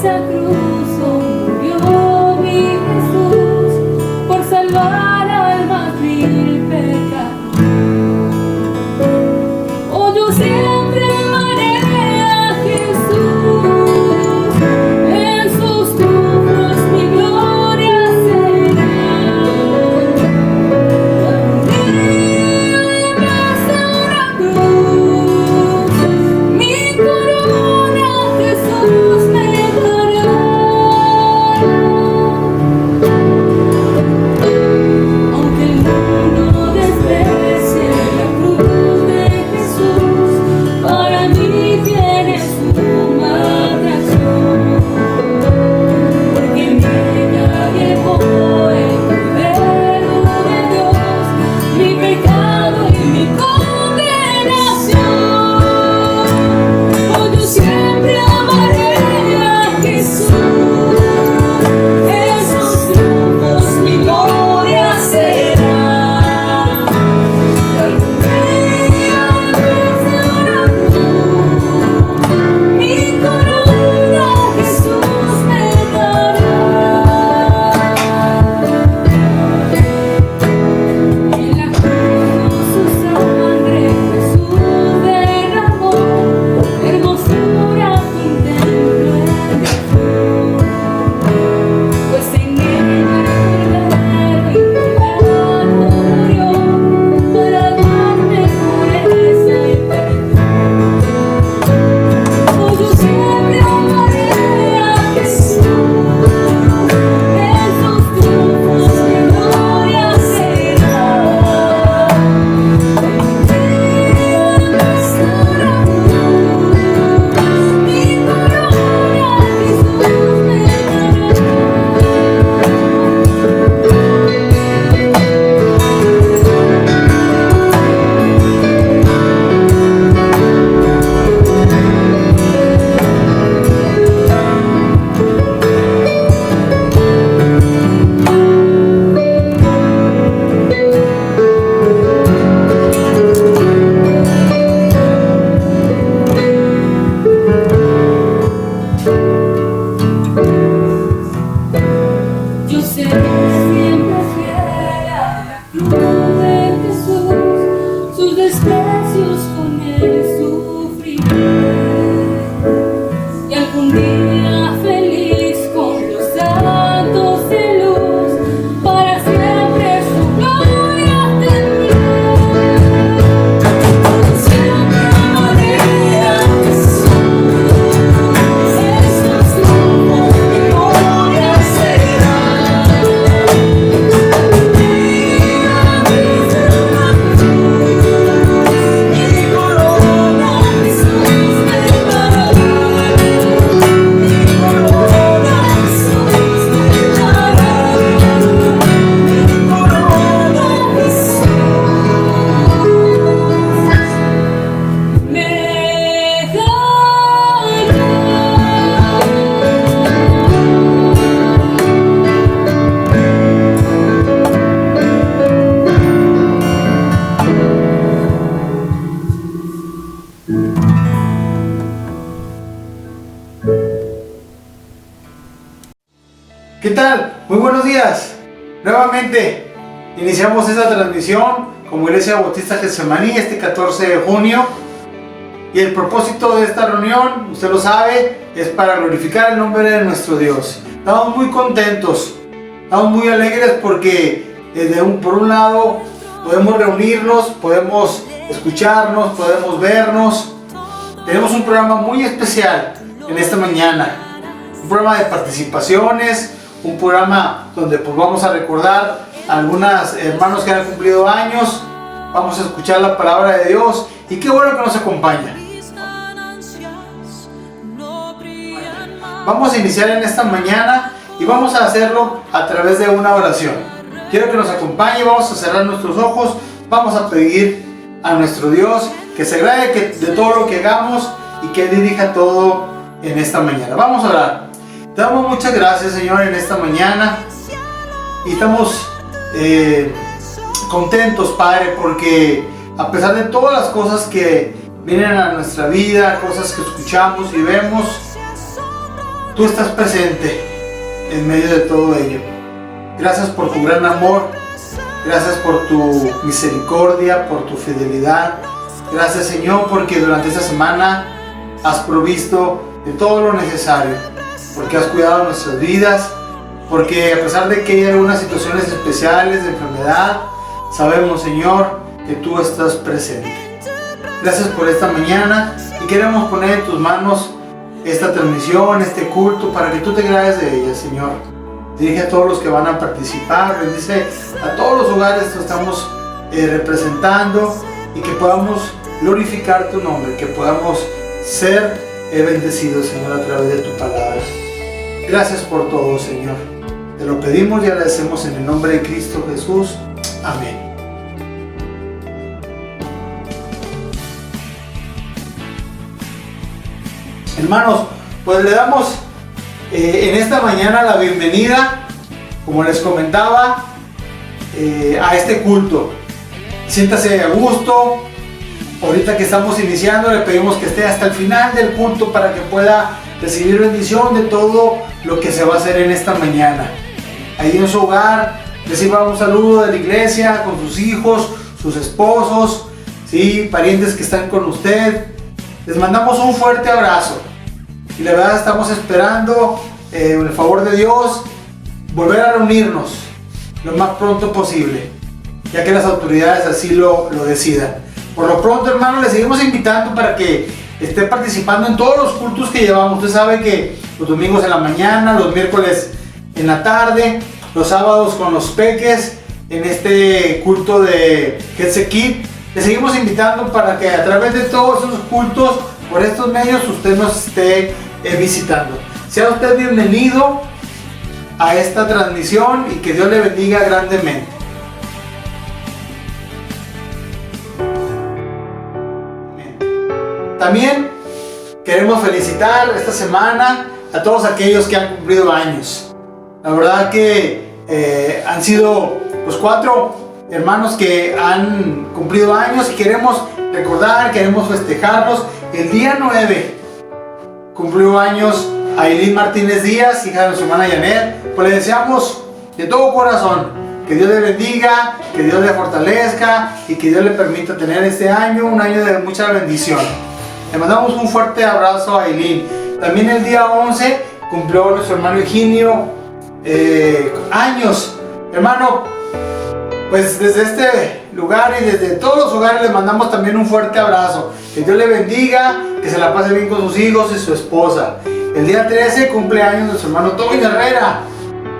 esa cruz murió mi Jesús por salvar al más vil pecado. Oh, yo siempre amaré a Jesús, en sus cruz mi gloria será. ¿Qué tal? Muy buenos días. Nuevamente iniciamos esta transmisión como Iglesia Bautista Getsemaní este 14 de junio. Y el propósito de esta reunión, usted lo sabe, es para glorificar el nombre de nuestro Dios. Estamos muy contentos, estamos muy alegres porque por un lado podemos reunirnos, podemos escucharnos, podemos vernos. Tenemos un programa muy especial en esta mañana, un programa de participaciones, un programa donde pues vamos a recordar a algunos hermanos que han cumplido años, vamos a escuchar la palabra de Dios y qué bueno que nos acompaña. Vamos a iniciar en esta mañana y vamos a hacerlo a través de una oración. Quiero que nos acompañe, vamos a cerrar nuestros ojos, vamos a pedir a nuestro Dios que se agrade de todo lo que hagamos y que dirija todo en esta mañana. Vamos a orar. Te damos muchas gracias, Señor, en esta mañana y estamos contentos, Padre, porque a pesar de todas las cosas que vienen a nuestra vida, cosas que escuchamos y vemos, tú estás presente en medio de todo ello. Gracias por tu gran amor, gracias por tu misericordia, por tu fidelidad. Gracias, Señor, porque durante esta semana has provisto de todo lo necesario, porque has cuidado nuestras vidas, porque a pesar de que hay algunas situaciones especiales de enfermedad, sabemos, Señor, que tú estás presente. Gracias por esta mañana y queremos poner en tus manos esta transmisión, este culto, para que tú te agrades de ella, Señor. Dirige a todos los que van a participar, bendice a todos los hogares que estamos representando y que podamos glorificar tu nombre, que podamos ser bendecidos, Señor, a través de tu palabra. Gracias por todo, Señor. Te lo pedimos y agradecemos en el nombre de Cristo Jesús. Amén. Hermanos, pues le damos en esta mañana la bienvenida, como les comentaba, a este culto. Siéntase a gusto. Ahorita que estamos iniciando, le pedimos que esté hasta el final del culto para que pueda recibir bendición de todo lo que se va a hacer en esta mañana. Ahí en su hogar, reciba un saludo de la iglesia con sus hijos, sus esposos, ¿sí? Parientes que están con usted. Les mandamos un fuerte abrazo y la verdad estamos esperando, con el favor de Dios, volver a reunirnos lo más pronto posible, ya que las autoridades así lo decidan. Por lo pronto, hermanos, les seguimos invitando para que esté participando en todos los cultos que llevamos. Usted sabe que los domingos en la mañana, los miércoles en la tarde, los sábados con los peques, en este culto de Getze Kid. Le seguimos invitando para que a través de todos esos cultos, por estos medios, usted nos esté visitando. Sea usted bienvenido a esta transmisión y que Dios le bendiga grandemente. También queremos felicitar esta semana a todos aquellos que han cumplido años. La verdad que han sido los 4 hermanos que han cumplido años y queremos recordar, queremos festejarlos. El día 9 cumplió años Aileen Martínez Díaz, hija de nuestra hermana Janet. Pues le deseamos de todo corazón que Dios le bendiga, que Dios le fortalezca y que Dios le permita tener este año, un año de mucha bendición. Le mandamos un fuerte abrazo a Aileen. También el día 11 cumplió nuestro hermano Higinio años. Hermano, pues desde este lugar y desde todos los hogares le mandamos también un fuerte abrazo. Que Dios le bendiga, que se la pase bien con sus hijos y su esposa. El día 13 cumple años nuestro hermano Toño Herrera.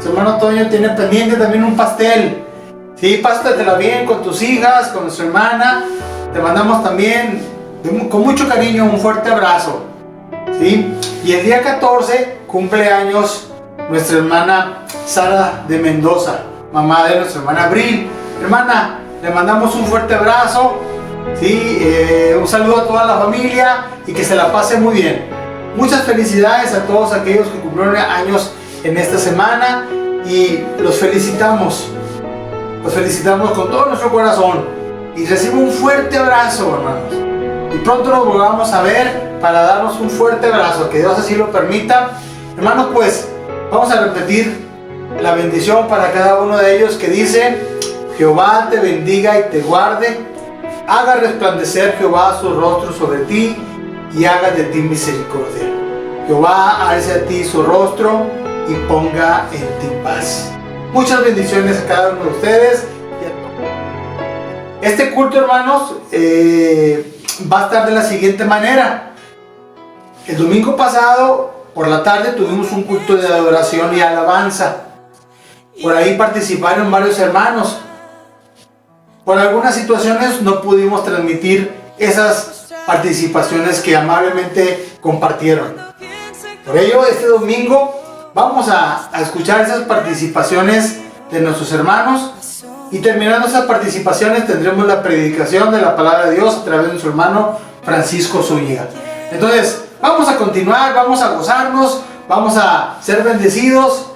Su hermano Toño tiene pendiente también un pastel. Sí, pásatela bien con tus hijas, con nuestra hermana. Te mandamos también con mucho cariño un fuerte abrazo. ¿Sí? Y el día 14 cumple años nuestra hermana Sara de Mendoza, mamá de nuestra hermana Abril. Hermana, le mandamos un fuerte abrazo, ¿sí? Un saludo a toda la familia y que se la pase muy bien. Muchas felicidades a todos aquellos que cumplieron años en esta semana y los felicitamos con todo nuestro corazón y recibo un fuerte abrazo, hermanos. Y pronto nos volvamos a ver para darnos un fuerte abrazo, que Dios así lo permita. Hermanos, pues vamos a repetir la bendición para cada uno de ellos, que dice: Jehová te bendiga y te guarde, haga resplandecer Jehová su rostro sobre ti y haga de ti misericordia. Jehová alce a ti su rostro y ponga en ti paz. Muchas bendiciones a cada uno de ustedes. Este culto, hermanos, va a estar de la siguiente manera. El domingo pasado por la tarde tuvimos un culto de adoración y alabanza. Por ahí participaron varios hermanos. Por algunas situaciones no pudimos transmitir esas participaciones que amablemente compartieron. Por ello, este domingo vamos a escuchar esas participaciones de nuestros hermanos. Y terminando esas participaciones tendremos la predicación de la palabra de Dios a través de nuestro hermano Francisco Zúñiga. Entonces, vamos a continuar, vamos a gozarnos, vamos a ser bendecidos.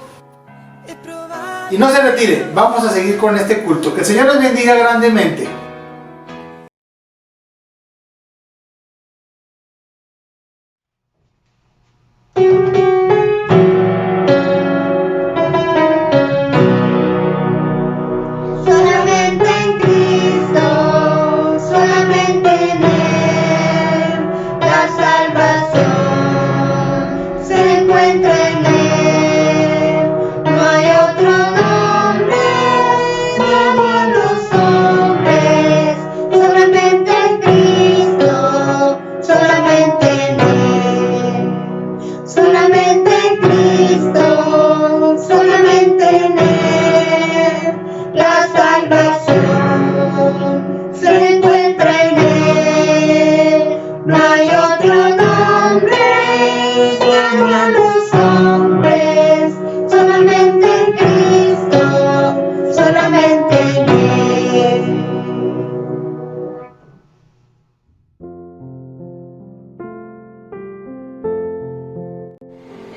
Y no se retiren, vamos a seguir con este culto. Que el Señor les bendiga grandemente. Solamente en Cristo, solamente en Él, la salvación se encuentra en Él. No hay otro nombre dado a los hombres, solamente en Cristo, solamente en Él.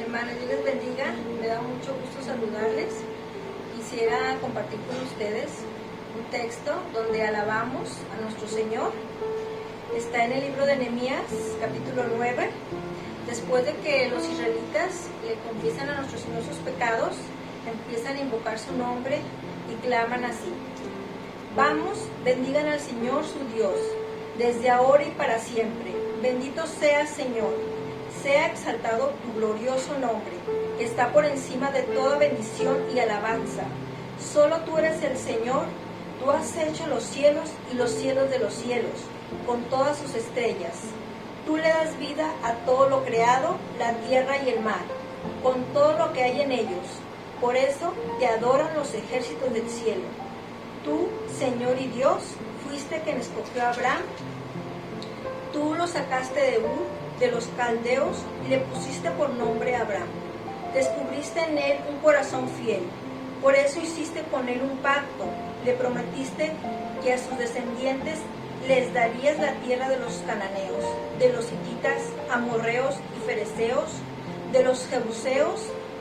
Hermanos, Dios les bendiga, me da mucho gusto saludarles. Quisiera compartir con ustedes un texto donde alabamos a nuestro Señor. Está en el libro de Nehemías, capítulo 9. Después de que los israelitas le confiesan a nuestros Señor sus pecados, empiezan a invocar su nombre y claman así: vamos, bendigan al Señor su Dios, desde ahora y para siempre. Bendito seas, Señor. Sea exaltado tu glorioso nombre, que está por encima de toda bendición y alabanza. Solo tú eres el Señor, tú has hecho los cielos y los cielos de los cielos, con todas sus estrellas. Tú le das vida a todo lo creado, la tierra y el mar, con todo lo que hay en ellos. Por eso te adoran los ejércitos del cielo. Tú, Señor y Dios, fuiste quien escogió a Abraham. Tú lo sacaste de Ur, de los caldeos, y le pusiste por nombre Abraham. Descubriste en él un corazón fiel. Por eso hiciste con él un pacto. Le prometiste que a sus descendientes les darías la tierra de los cananeos, de los hititas, amorreos y fereceos, de los jebuseos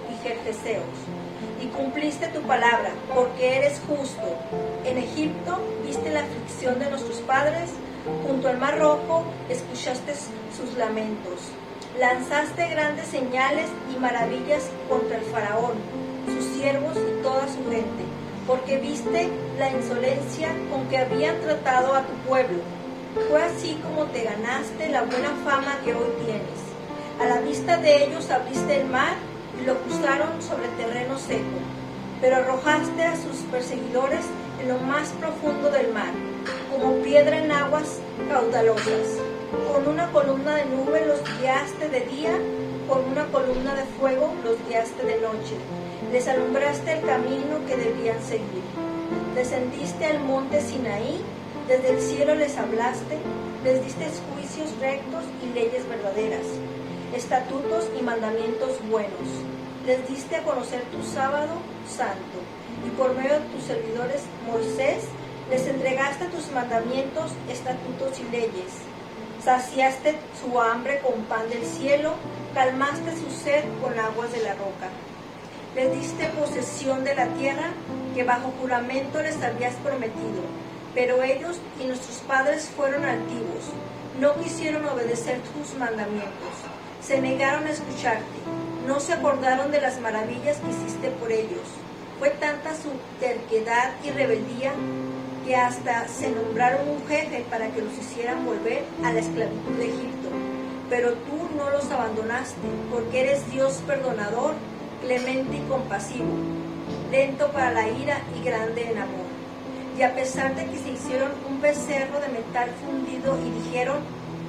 y jerjeseos. Y cumpliste tu palabra, porque eres justo. En Egipto viste la aflicción de nuestros padres. Junto al mar rojo escuchaste sus lamentos. Lanzaste grandes señales y maravillas contra el faraón, sus siervos y toda su gente, porque viste la insolencia con que habían tratado a tu pueblo. Fue así como te ganaste la buena fama que hoy tienes. A la vista de ellos abriste el mar y lo cruzaron sobre terreno seco, pero arrojaste a sus perseguidores en lo más profundo del mar, como piedra en aguas caudalosas. Con una columna de nube los guiaste de día, con una columna de fuego los guiaste de noche. Les alumbraste el camino que debían seguir. Descendiste al monte Sinaí, desde el cielo les hablaste, les diste juicios rectos y leyes verdaderas, estatutos y mandamientos buenos. Les diste a conocer tu sábado santo, y por medio de tus servidores Moisés les entregaste tus mandamientos, estatutos y leyes. Saciaste su hambre con pan del cielo, calmaste su sed con aguas de la roca. Les diste posesión de la tierra que bajo juramento les habías prometido, pero ellos y nuestros padres fueron altivos, no quisieron obedecer tus mandamientos, se negaron a escucharte, no se acordaron de las maravillas que hiciste por ellos. Fue tanta su terquedad y rebeldía que hasta se nombraron un jefe para que los hicieran volver a la esclavitud de Egipto. Pero tú no los abandonaste, porque eres Dios perdonador, clemente y compasivo, lento para la ira y grande en amor. Y a pesar de que se hicieron un becerro de metal fundido y dijeron: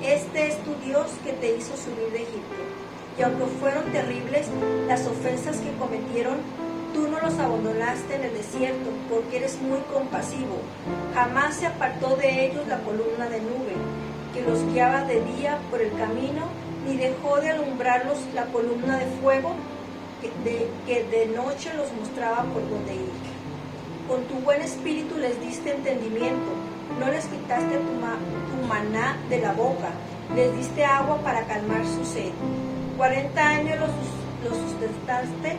este es tu Dios que te hizo subir de Egipto. Y aunque fueron terribles las ofensas que cometieron, tú no los abandonaste en el desierto, porque eres muy compasivo. Jamás se apartó de ellos la columna de nube, que los guiaba de día por el camino, ni dejó de alumbrarlos la columna de fuego, que de noche los mostraba por donde ir. Con tu buen espíritu les diste entendimiento, no les quitaste tu maná de la boca, les diste agua para calmar su sed. 40 años los sustentaste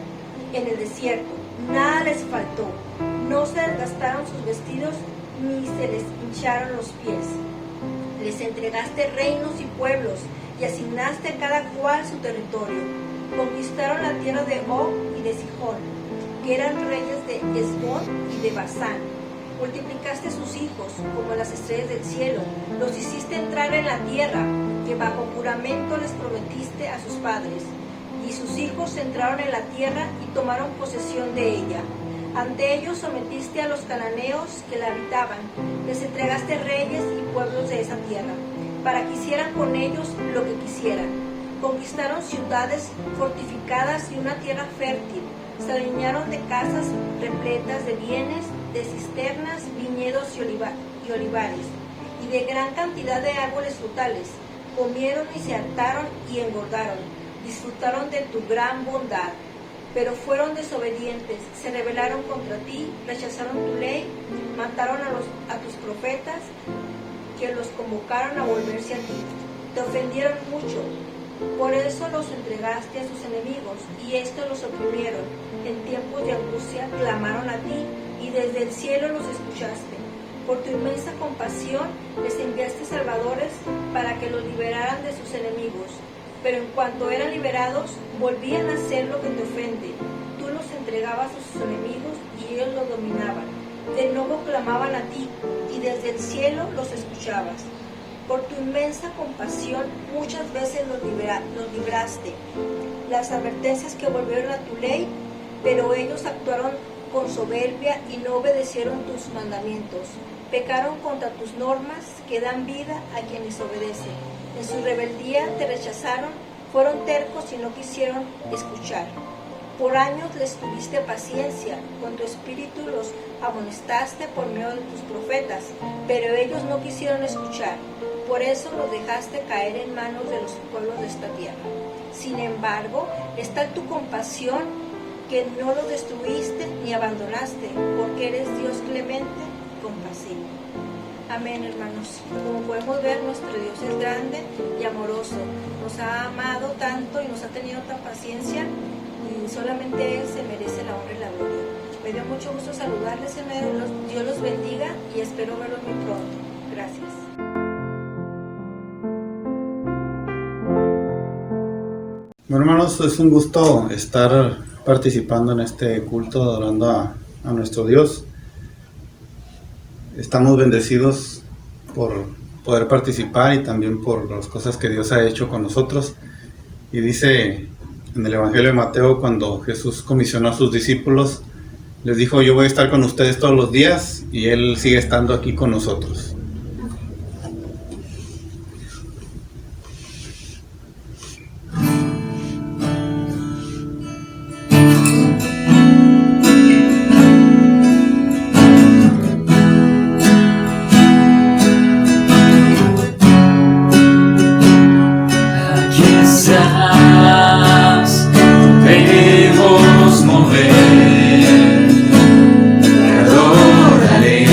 en el desierto, nada les faltó, no se desgastaron sus vestidos ni se les hincharon los pies. Les entregaste reinos y pueblos y asignaste a cada cual su territorio. Conquistaron la tierra de Og y de Sihón, que eran reyes de Hesbón y de Basán. Multiplicaste sus hijos como las estrellas del cielo, los hiciste entrar en la tierra que bajo juramento les prometiste a sus padres. Y sus hijos entraron en la tierra y tomaron posesión de ella. Ante ellos sometiste a los cananeos que la habitaban, les entregaste reyes y pueblos de esa tierra, para que hicieran con ellos lo que quisieran. Conquistaron ciudades fortificadas y una tierra fértil. Se adueñaron de casas repletas de bienes, de cisternas, viñedos y olivares, y de gran cantidad de árboles frutales. Comieron y se hartaron y engordaron. Disfrutaron de tu gran bondad. Pero fueron desobedientes, se rebelaron contra ti, rechazaron tu ley, mataron a tus profetas, que los convocaron a volverse a ti. Te ofendieron mucho, por eso los entregaste a sus enemigos, y estos los oprimieron. En tiempos de angustia clamaron a ti, y desde el cielo los escuchaste. Por tu inmensa compasión les enviaste salvadores para que los liberaran de sus enemigos. Pero en cuanto eran liberados, volvían a hacer lo que te ofende. Tú los entregabas a sus enemigos y ellos los dominaban. De nuevo clamaban a ti, y desde el cielo los escuchabas. Por tu inmensa compasión muchas veces los libraste. Las advertencias que volvieron a tu ley, pero ellos actuaron con soberbia y no obedecieron tus mandamientos. Pecaron contra tus normas que dan vida a quienes obedecen. En su rebeldía te rechazaron, fueron tercos y no quisieron escuchar. Por años les tuviste paciencia, con tu espíritu los amonestaste por medio de tus profetas, pero ellos no quisieron escuchar. Por eso los dejaste caer en manos de los pueblos de esta tierra. Sin embargo, está tu compasión, que no los destruiste ni abandonaste, porque eres Dios clemente y compasivo. Amén, hermanos. Como podemos ver, nuestro Dios es grande y amoroso. Nos ha amado tanto y nos ha tenido tanta paciencia, y solamente Él se merece la honra y la gloria. Me dio mucho gusto saludarles, hermanos. Dios los bendiga y espero verlos muy pronto. Gracias. Bueno, hermanos, es un gusto estar participando en este culto, adorando a nuestro Dios. Estamos bendecidos por poder participar y también por las cosas que Dios ha hecho con nosotros. Y dice en el Evangelio de Mateo, cuando Jesús comisionó a sus discípulos, les dijo: yo voy a estar con ustedes todos los días, y Él sigue estando aquí con nosotros. Debemos mover, te adoraré.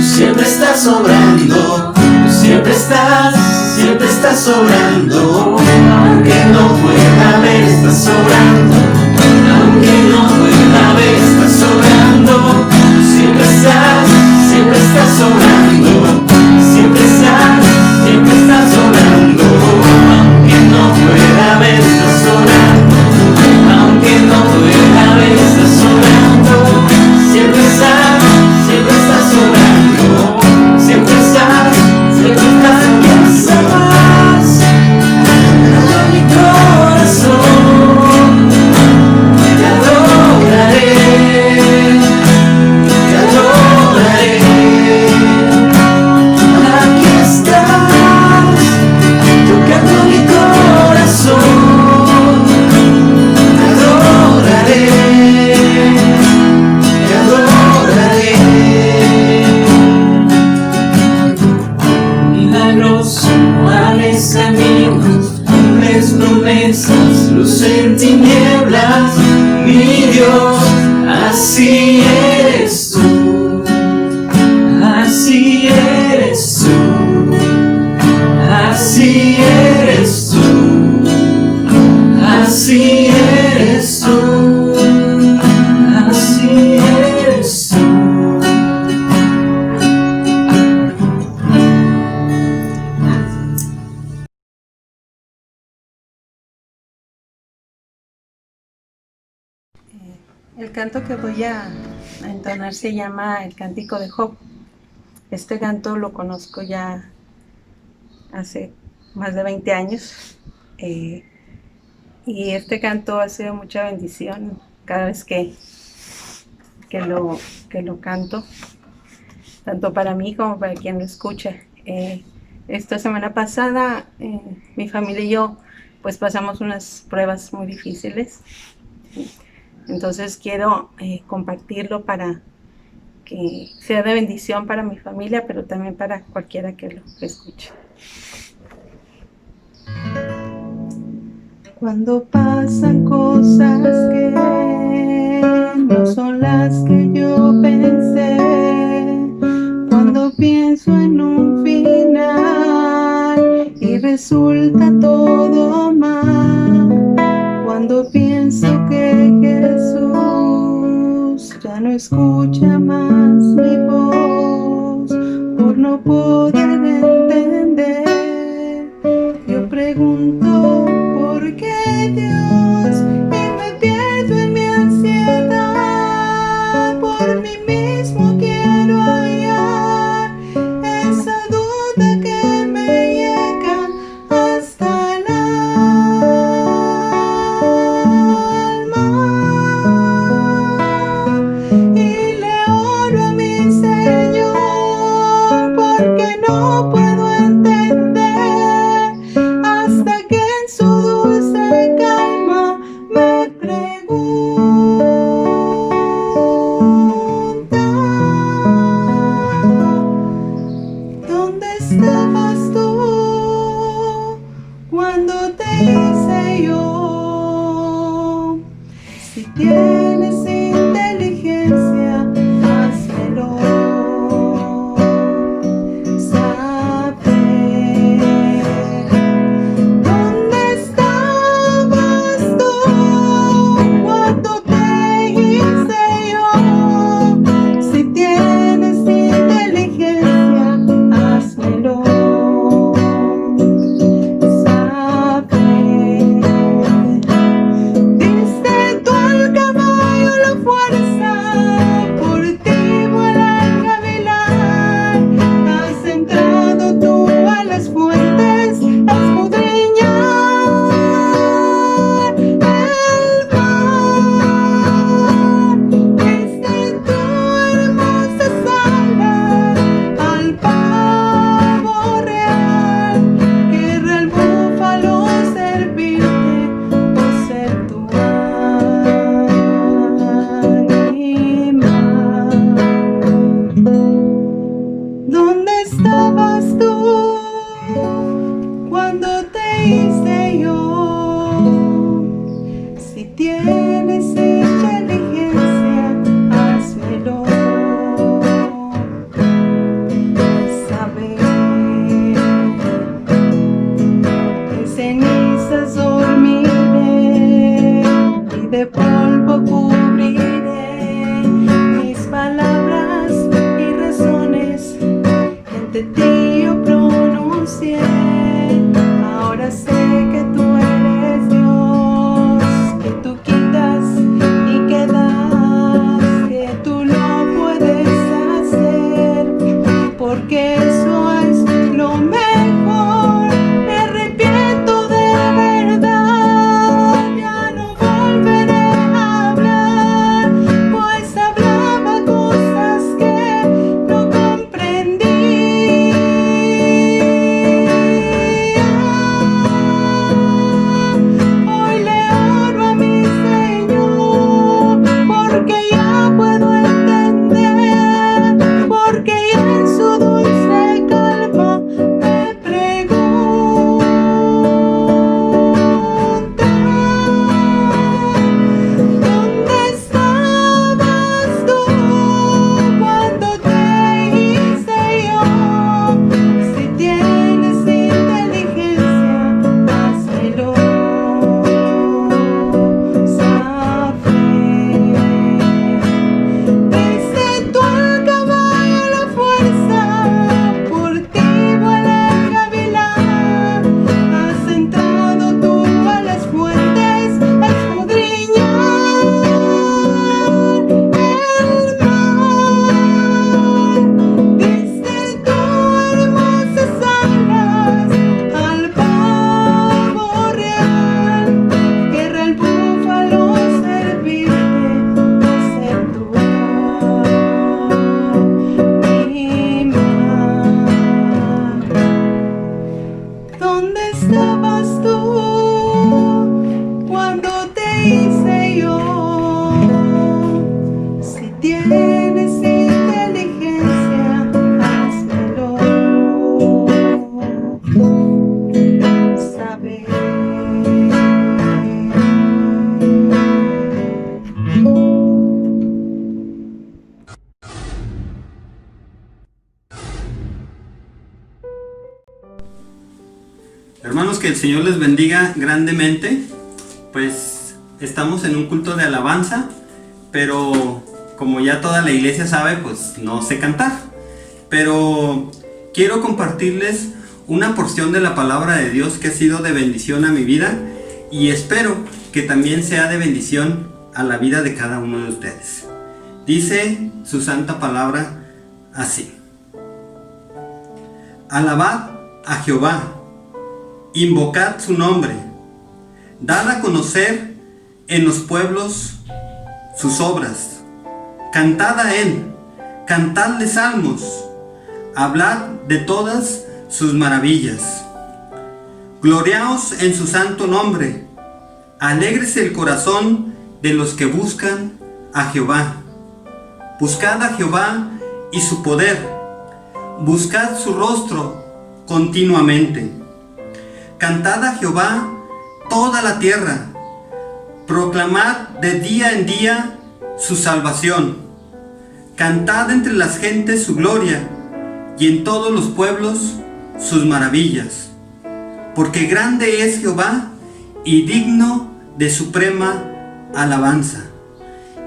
siempre estás obrando, tú siempre estás obrando, aunque no pueda ver, estás obrando, aunque no pueda ver, estás obrando, tú siempre estás obrando, siempre estás obrando, aunque no pueda ver, estás obrando, aunque no pueda ver, estás obrando, siempre estás obrando, siempre estás a mi corazón, te adoraré, aquí estás, tocando mi corazón, te adoraré, te adoraré. Milagroso, ales caminos, firmes promesas, luz en tinieblas, mi Dios, así eres tú, así eres tú, así eres tú, así eres tú, así eres tú. El canto que voy a entonar se llama El Cántico de Job. Este canto lo conozco ya hace más de 20 años y este canto ha sido mucha bendición cada vez que lo canto, tanto para mí como para quien lo escucha. Esta semana pasada mi familia y yo pues pasamos unas pruebas muy difíciles. Entonces quiero compartirlo para que sea de bendición para mi familia, pero también para cualquiera que lo escuche. Cuando pasan cosas que no son las que yo pensé, cuando pienso en un final y resulta todo mal, cuando pienso que Jesús ya no escucha más mi voz por no poder entender, yo pregunto ¿por qué Dios? Y me pierdo en mi ansiedad, por mí mismo quiero hallar esa duda que me llega hasta el alma, y le oro a mi Señor porque no puedo entender hasta que en su dulce calma me pregunta ¿dónde estabas tú cuando te hice yo? Si tienes inteligencia, házmelo saber. ¿Dónde estabas tú cuando te hice yo? Si tienes inteligencia, házmelo saber. Diste tú al caballo la fuerza, por ti vuela el gavilán. Has entrado tú a las fuentes a escudriñar el mar. Diste tú hermosas alas al pavo real, guerra al búfalo servirte por ser tu animal. ¿Dónde estabas tú cuando te hice yo? Si tienes inteligencia, házmelo ante ti yo pronuncié. Ahora sé que tú eres Dios, que tú quitas y que das, que tú lo puedes hacer, porque eso es lo mejor. Me arrepiento de verdad, ya no volveré a hablar, pues hablaba cosas que no comprendí. Hoy le oro a mi Señor, porque ya puedo entender, porque ya en su dulce calma me pregunta: ¿dónde estabas tú cuando te hice yo? Si tienes inteligencia, házmelo saber. Desde tu caballo la fuerza, por ti vuela el gavilán. Has entrado tú a las fuentes a escudriñar el mar. Diste tú hermosas alas al pavo real, guerra al búfalo servirte, ser tu animal. ¿Dónde estabas tú cuando te hice yo? Si tienes inteligencia, házmelo saber. Hermanos, que el Señor les bendiga grandemente. Pues estamos en un culto de alabanza, pero como ya toda la iglesia sabe, pues no sé cantar. Pero quiero compartirles una porción de la palabra de Dios que ha sido de bendición a mi vida, y espero que también sea de bendición a la vida de cada uno de ustedes. Dice su santa palabra así: alabad a Jehová, invocad su nombre, dad a conocer en los pueblos sus obras, cantad a él, cantadle salmos, hablad de todas sus maravillas. Gloriaos en su santo nombre, alégrese el corazón de los que buscan a Jehová. Buscad a Jehová y su poder, buscad su rostro continuamente. Cantad a Jehová toda la tierra, proclamad de día en día su salvación. Cantad entre las gentes su gloria, y en todos los pueblos sus maravillas. Porque grande es Jehová y digno de suprema alabanza,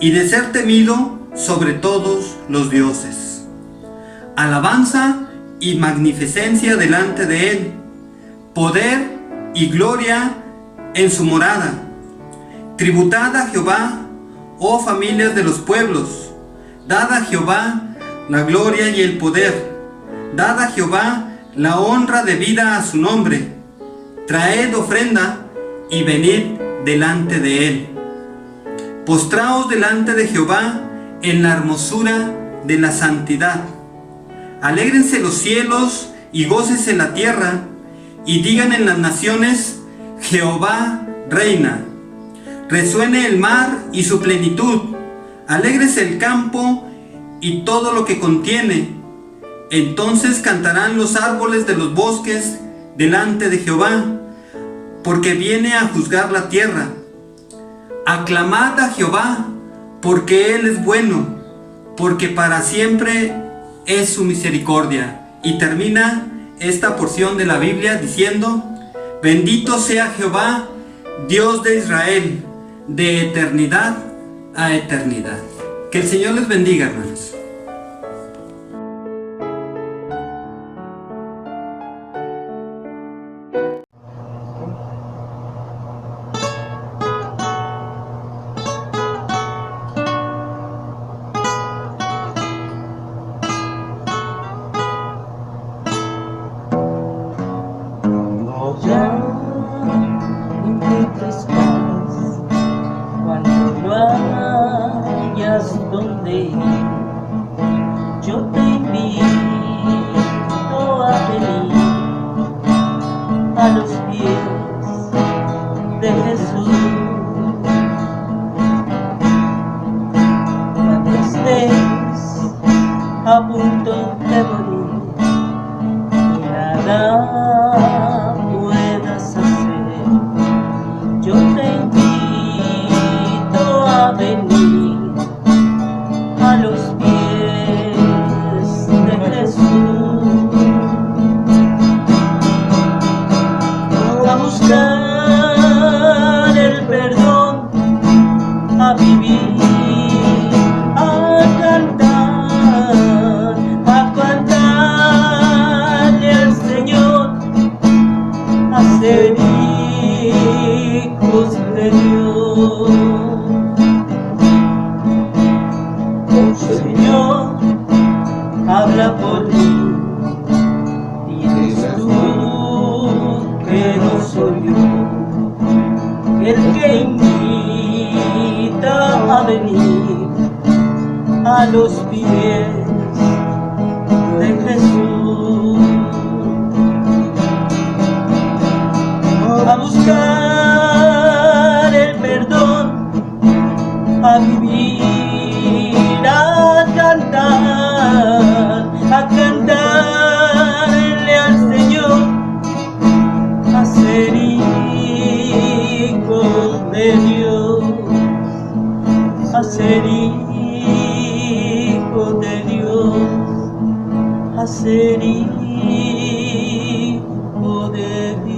y de ser temido sobre todos los dioses. Alabanza y magnificencia delante de él, poder y gloria en su morada. Tributad a Jehová, oh familias de los pueblos, dad a Jehová la gloria y el poder, dad a Jehová la honra debida a su nombre. Traed ofrenda y venid delante de él. Postraos delante de Jehová en la hermosura de la santidad. Alégrense los cielos y gócese la tierra, y digan en las naciones: Jehová reina. Resuene el mar y su plenitud, alégrese el campo y todo lo que contiene. Entonces cantarán los árboles de los bosques delante de Jehová, porque viene a juzgar la tierra. Aclamad a Jehová, porque él es bueno, porque para siempre es su misericordia. Y termina esta porción de la Biblia diciendo: bendito sea Jehová, Dios de Israel, de eternidad a eternidad. Que el Señor les bendiga, hermanos. nada puedas hacer. Yo te invito a venir a los pies de Jesús, a buscar el perdón, a vivir, a cantarle al Señor, a ser hijos de Dios. Oh Señor, habla por mí, dices tú que no soy yo el que invita a venir a los pies de Jesús, a buscar el perdón, a vivir, a cantarle al Señor, a ser hijos de Dios, a ser hijos de Dios, a ser hijo de Dios.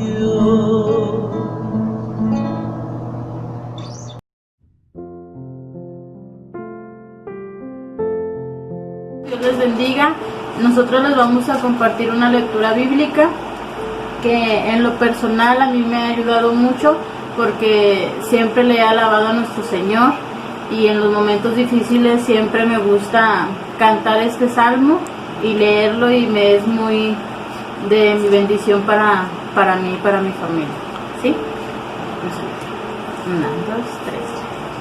Dios les bendiga. Nosotros les vamos a compartir una lectura bíblica que en lo personal a mí me ha ayudado mucho porque siempre le he alabado a nuestro Señor y en los momentos difíciles siempre me gusta cantar este salmo y leerlo y me es muy de mi bendición para mí y para mi familia. ¿Sí? 1, 2,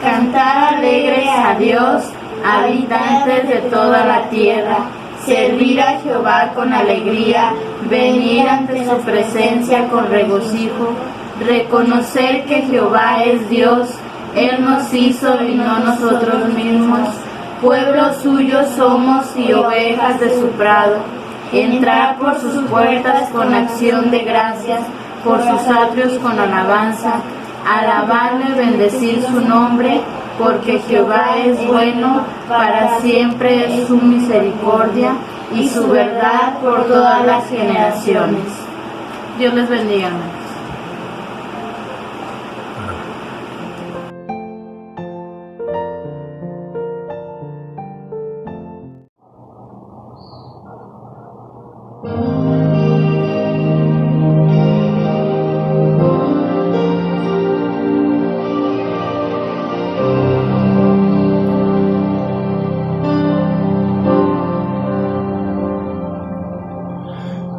3. Cantar alegres a Dios, habitantes de toda la tierra, servir a Jehová con alegría, venir ante su presencia con regocijo, reconocer que Jehová es Dios, Él nos hizo y no nosotros mismos, pueblo suyo somos y ovejas de su prado, entrar por sus puertas con acción de gracias, por sus atrios con alabanza, alabarle, bendecir su nombre, porque Jehová es bueno, para siempre es su misericordia y su verdad por todas las generaciones. Dios les bendiga, hermanos.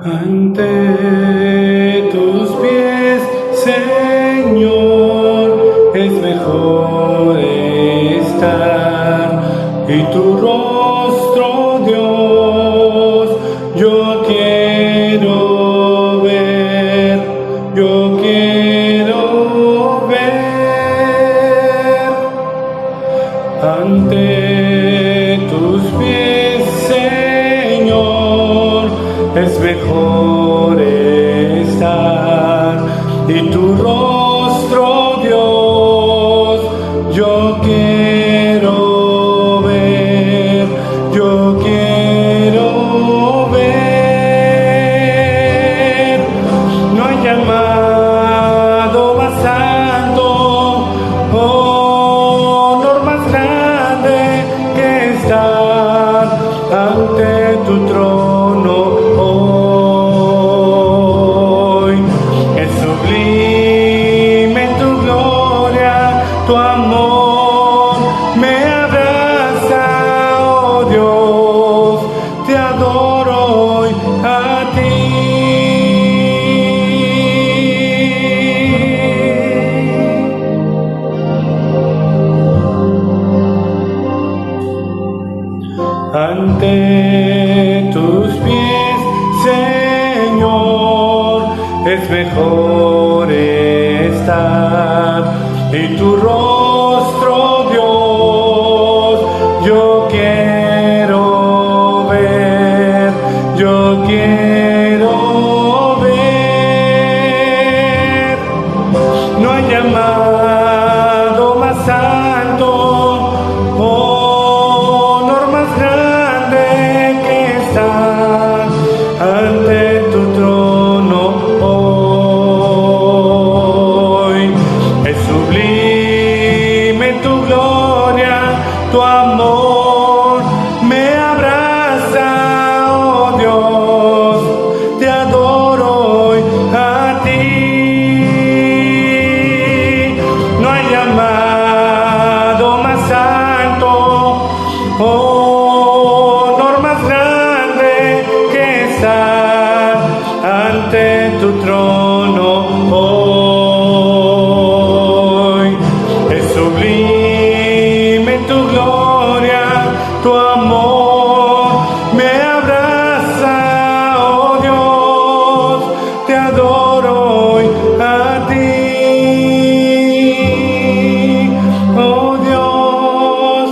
Ante tus pies, Señor, es mejor estar, y tu rostro, Dios, yo quiero ver, yo quiero ver. Ante tus pies, Señor, es mejor estar, y tu rostro, Dios, yo quiero ver, yo quiero ver. No hay llamado más santo, honor más grande que estar ante tu trono hoy. Es sublime tu gloria, tu amor me abraza, oh Dios, te adoro hoy a ti. Ante tus pies, Señor, es mejor estar, y tu rostro, Dios, yo quiero ver, yo lo quiero ver. No hay llamado más alto, honor más grande que estar ante tu trono hoy. Es sublime tu gloria, tu amor me abraza, oh Dios, te adoro hoy a ti. No hay llamado más alto, honor más grande que estar ante tu trono hoy. Es sublime tu gloria, tu amor me abraza, oh Dios, te adoro hoy a ti. Oh Dios,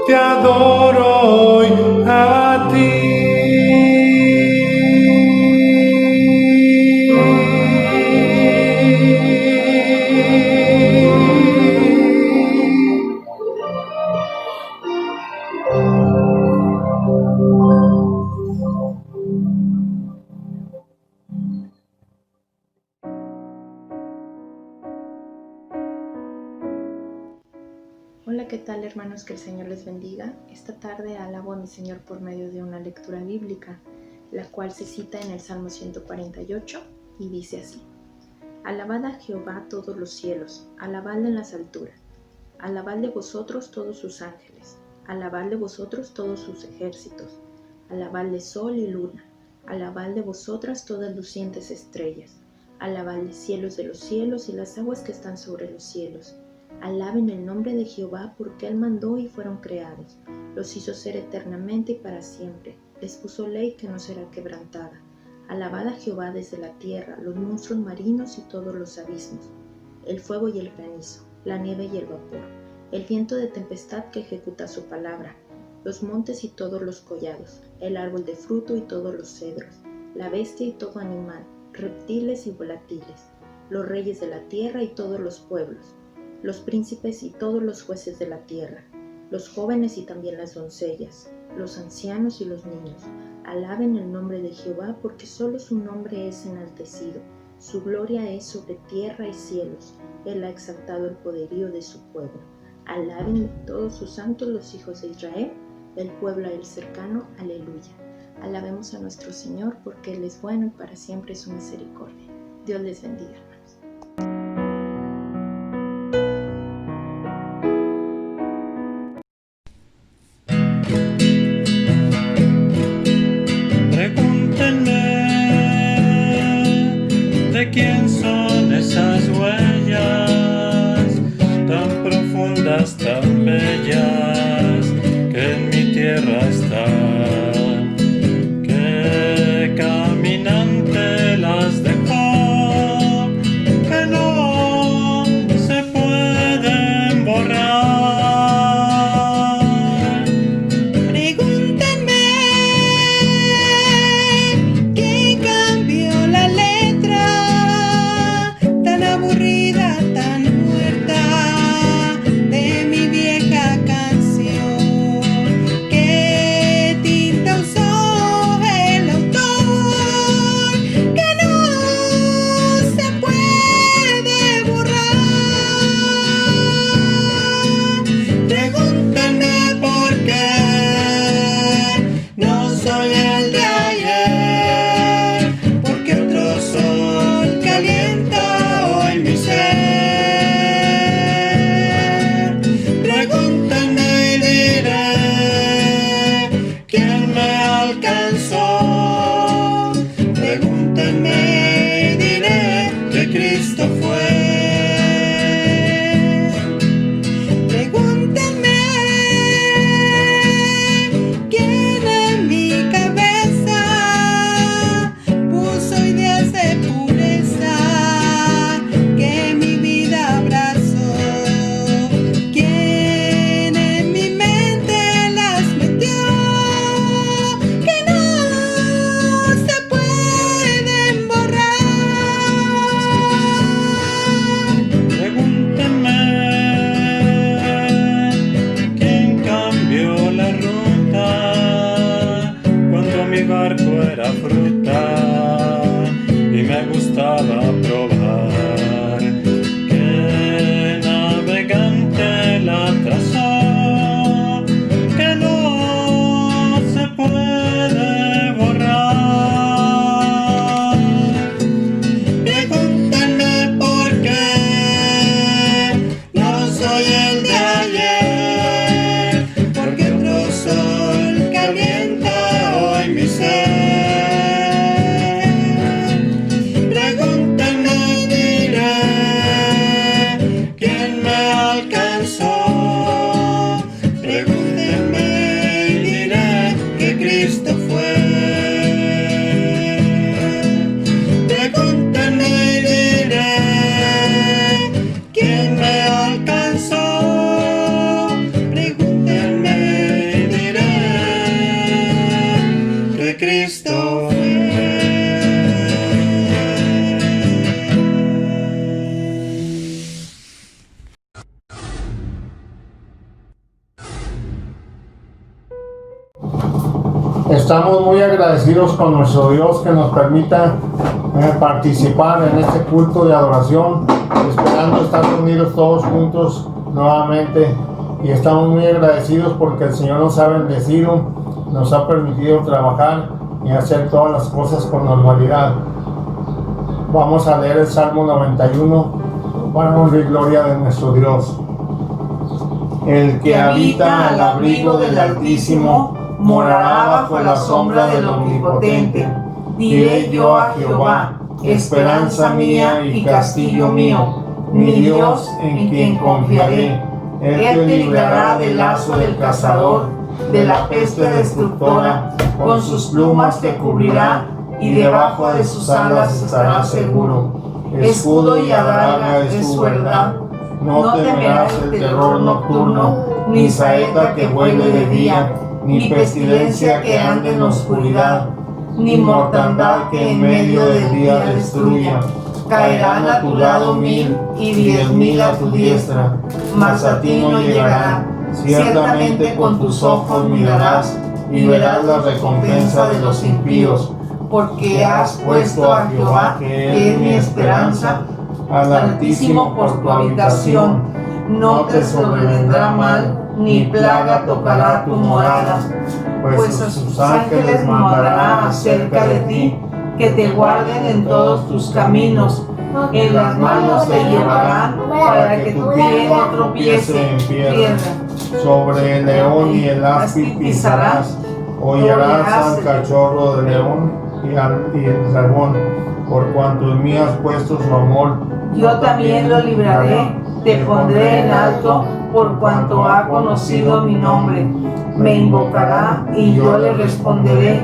te adoro hoy a ti. Hola, ¿qué tal hermanos? Que el Señor les bendiga. Esta tarde alabo a mi Señor por medio de una lectura bíblica, la cual se cita en el Salmo 148 y dice así: Alabad a Jehová todos los cielos, alabadle en las alturas, alabadle vosotros todos sus ángeles, alabadle vosotros todos sus ejércitos, alabadle sol y luna, alabadle vosotras todas lucientes estrellas, alabadle cielos de los cielos y las aguas que están sobre los cielos. Alaben el nombre de Jehová, porque Él mandó y fueron creados. Los hizo ser eternamente y para siempre. Les puso ley que no será quebrantada. Alabad a Jehová desde la tierra, los monstruos marinos y todos los abismos, el fuego y el granizo, la nieve y el vapor, el viento de tempestad que ejecuta su palabra, los montes y todos los collados, el árbol de fruto y todos los cedros, la bestia y todo animal, reptiles y volátiles, los reyes de la tierra y todos los pueblos, los príncipes y todos los jueces de la tierra, los jóvenes y también las doncellas, los ancianos y los niños. Alaben el nombre de Jehová, porque solo su nombre es enaltecido. Su gloria es sobre tierra y cielos. Él ha exaltado el poderío de su pueblo. Alaben todos sus santos los hijos de Israel, el pueblo a él cercano. Aleluya. Alabemos a nuestro Señor, porque Él es bueno y para siempre es su misericordia. Dios les bendiga, hermanos. ¿De quién son esas huellas tan profundas, tan bellas, que en mi tierra están? ¿Qué caminante las dejó, que no se pueden borrar? Pregúntenme quién cambió la letra, tan aburrida, tan muerta, de mi vieja canción. ¿Qué tinta usó el autor Estamos muy agradecidos con nuestro Dios que nos permita participar en este culto de adoración, esperando estar unidos todos juntos nuevamente. Y estamos muy agradecidos porque el Señor nos ha bendecido, nos ha permitido trabajar y hacer todas las cosas con normalidad. Vamos a leer el Salmo 91 para honra y gloria de nuestro Dios. El que habita al abrigo del Altísimo morará bajo la sombra del Omnipotente. Diré yo a Jehová, esperanza mía y castillo mío, mi Dios en quien confiaré. Él te librará del lazo del cazador, de la peste destructora, con sus plumas te cubrirá, y debajo de sus alas estarás seguro. Escudo y adarga es su verdad. No temerás el terror nocturno, ni saeta que vuele de día, ni pestilencia que ande en oscuridad, ni mortandad que en medio del día destruya. Caerán a tu lado 1000 y 10.000 a tu diestra, mas a ti no llegará. Ciertamente con tus ojos mirarás y verás la recompensa de los impíos, porque has puesto a Jehová, que es mi esperanza, al Altísimo por tu habitación. No te sobrevendrá mal, ni plaga tocará tu morada, pues a sus ángeles mandará acerca de ti, que te guarden en todos tus caminos. En las manos te llevarán, para que tu pie no tropiece en piedra. Sobre el león y el áspid pisarás, hollarás al cachorro de león y el dragón, por cuanto en mí has puesto su amor. Yo también lo libraré, te pondré en alto, por cuanto ha conocido mi nombre. Me invocará y yo le responderé.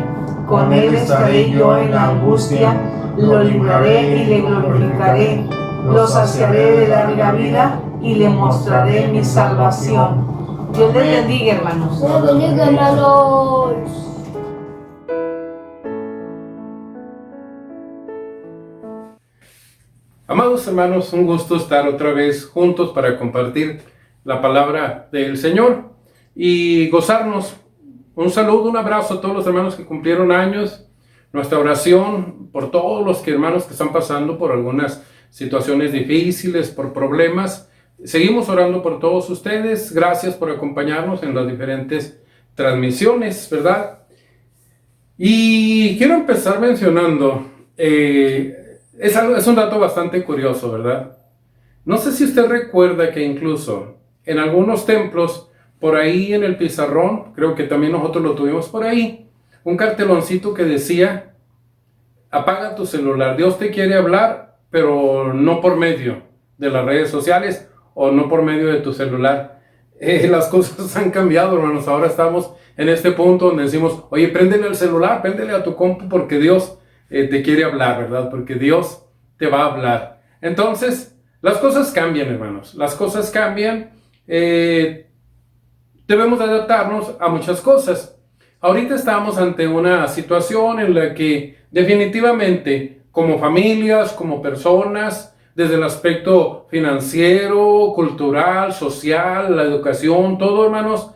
Con él estaré yo en la angustia, lo libraré y le glorificaré. Lo saciaré de larga vida y le mostraré mi salvación. Dios les bendiga, hermanos. Dios bendiga, hermanos. Amados hermanos, un gusto estar otra vez juntos para compartir la palabra del Señor y gozarnos. Un saludo, un abrazo a todos los hermanos que cumplieron años. Nuestra oración por todos los hermanos que están pasando por algunas situaciones difíciles, por problemas. Seguimos orando por todos ustedes. Gracias por acompañarnos en las diferentes transmisiones, ¿verdad? Y quiero empezar mencionando, es un dato bastante curioso, ¿verdad? No sé si usted recuerda que incluso en algunos templos, por ahí en el pizarrón, creo que también nosotros lo tuvimos por ahí, un carteloncito que decía: apaga tu celular, Dios te quiere hablar, pero no por medio de las redes sociales o no por medio de tu celular. Las cosas han cambiado, hermanos. Ahora estamos en este punto donde decimos: oye, préndele al celular, préndele a tu compu, porque Dios te quiere hablar, ¿verdad? Porque Dios te va a hablar. Entonces, las cosas cambian, hermanos. Las cosas cambian. Debemos adaptarnos a muchas cosas. Ahorita estamos ante una situación en la que definitivamente, como familias, como personas, desde el aspecto financiero, cultural, social, la educación, todo, hermanos,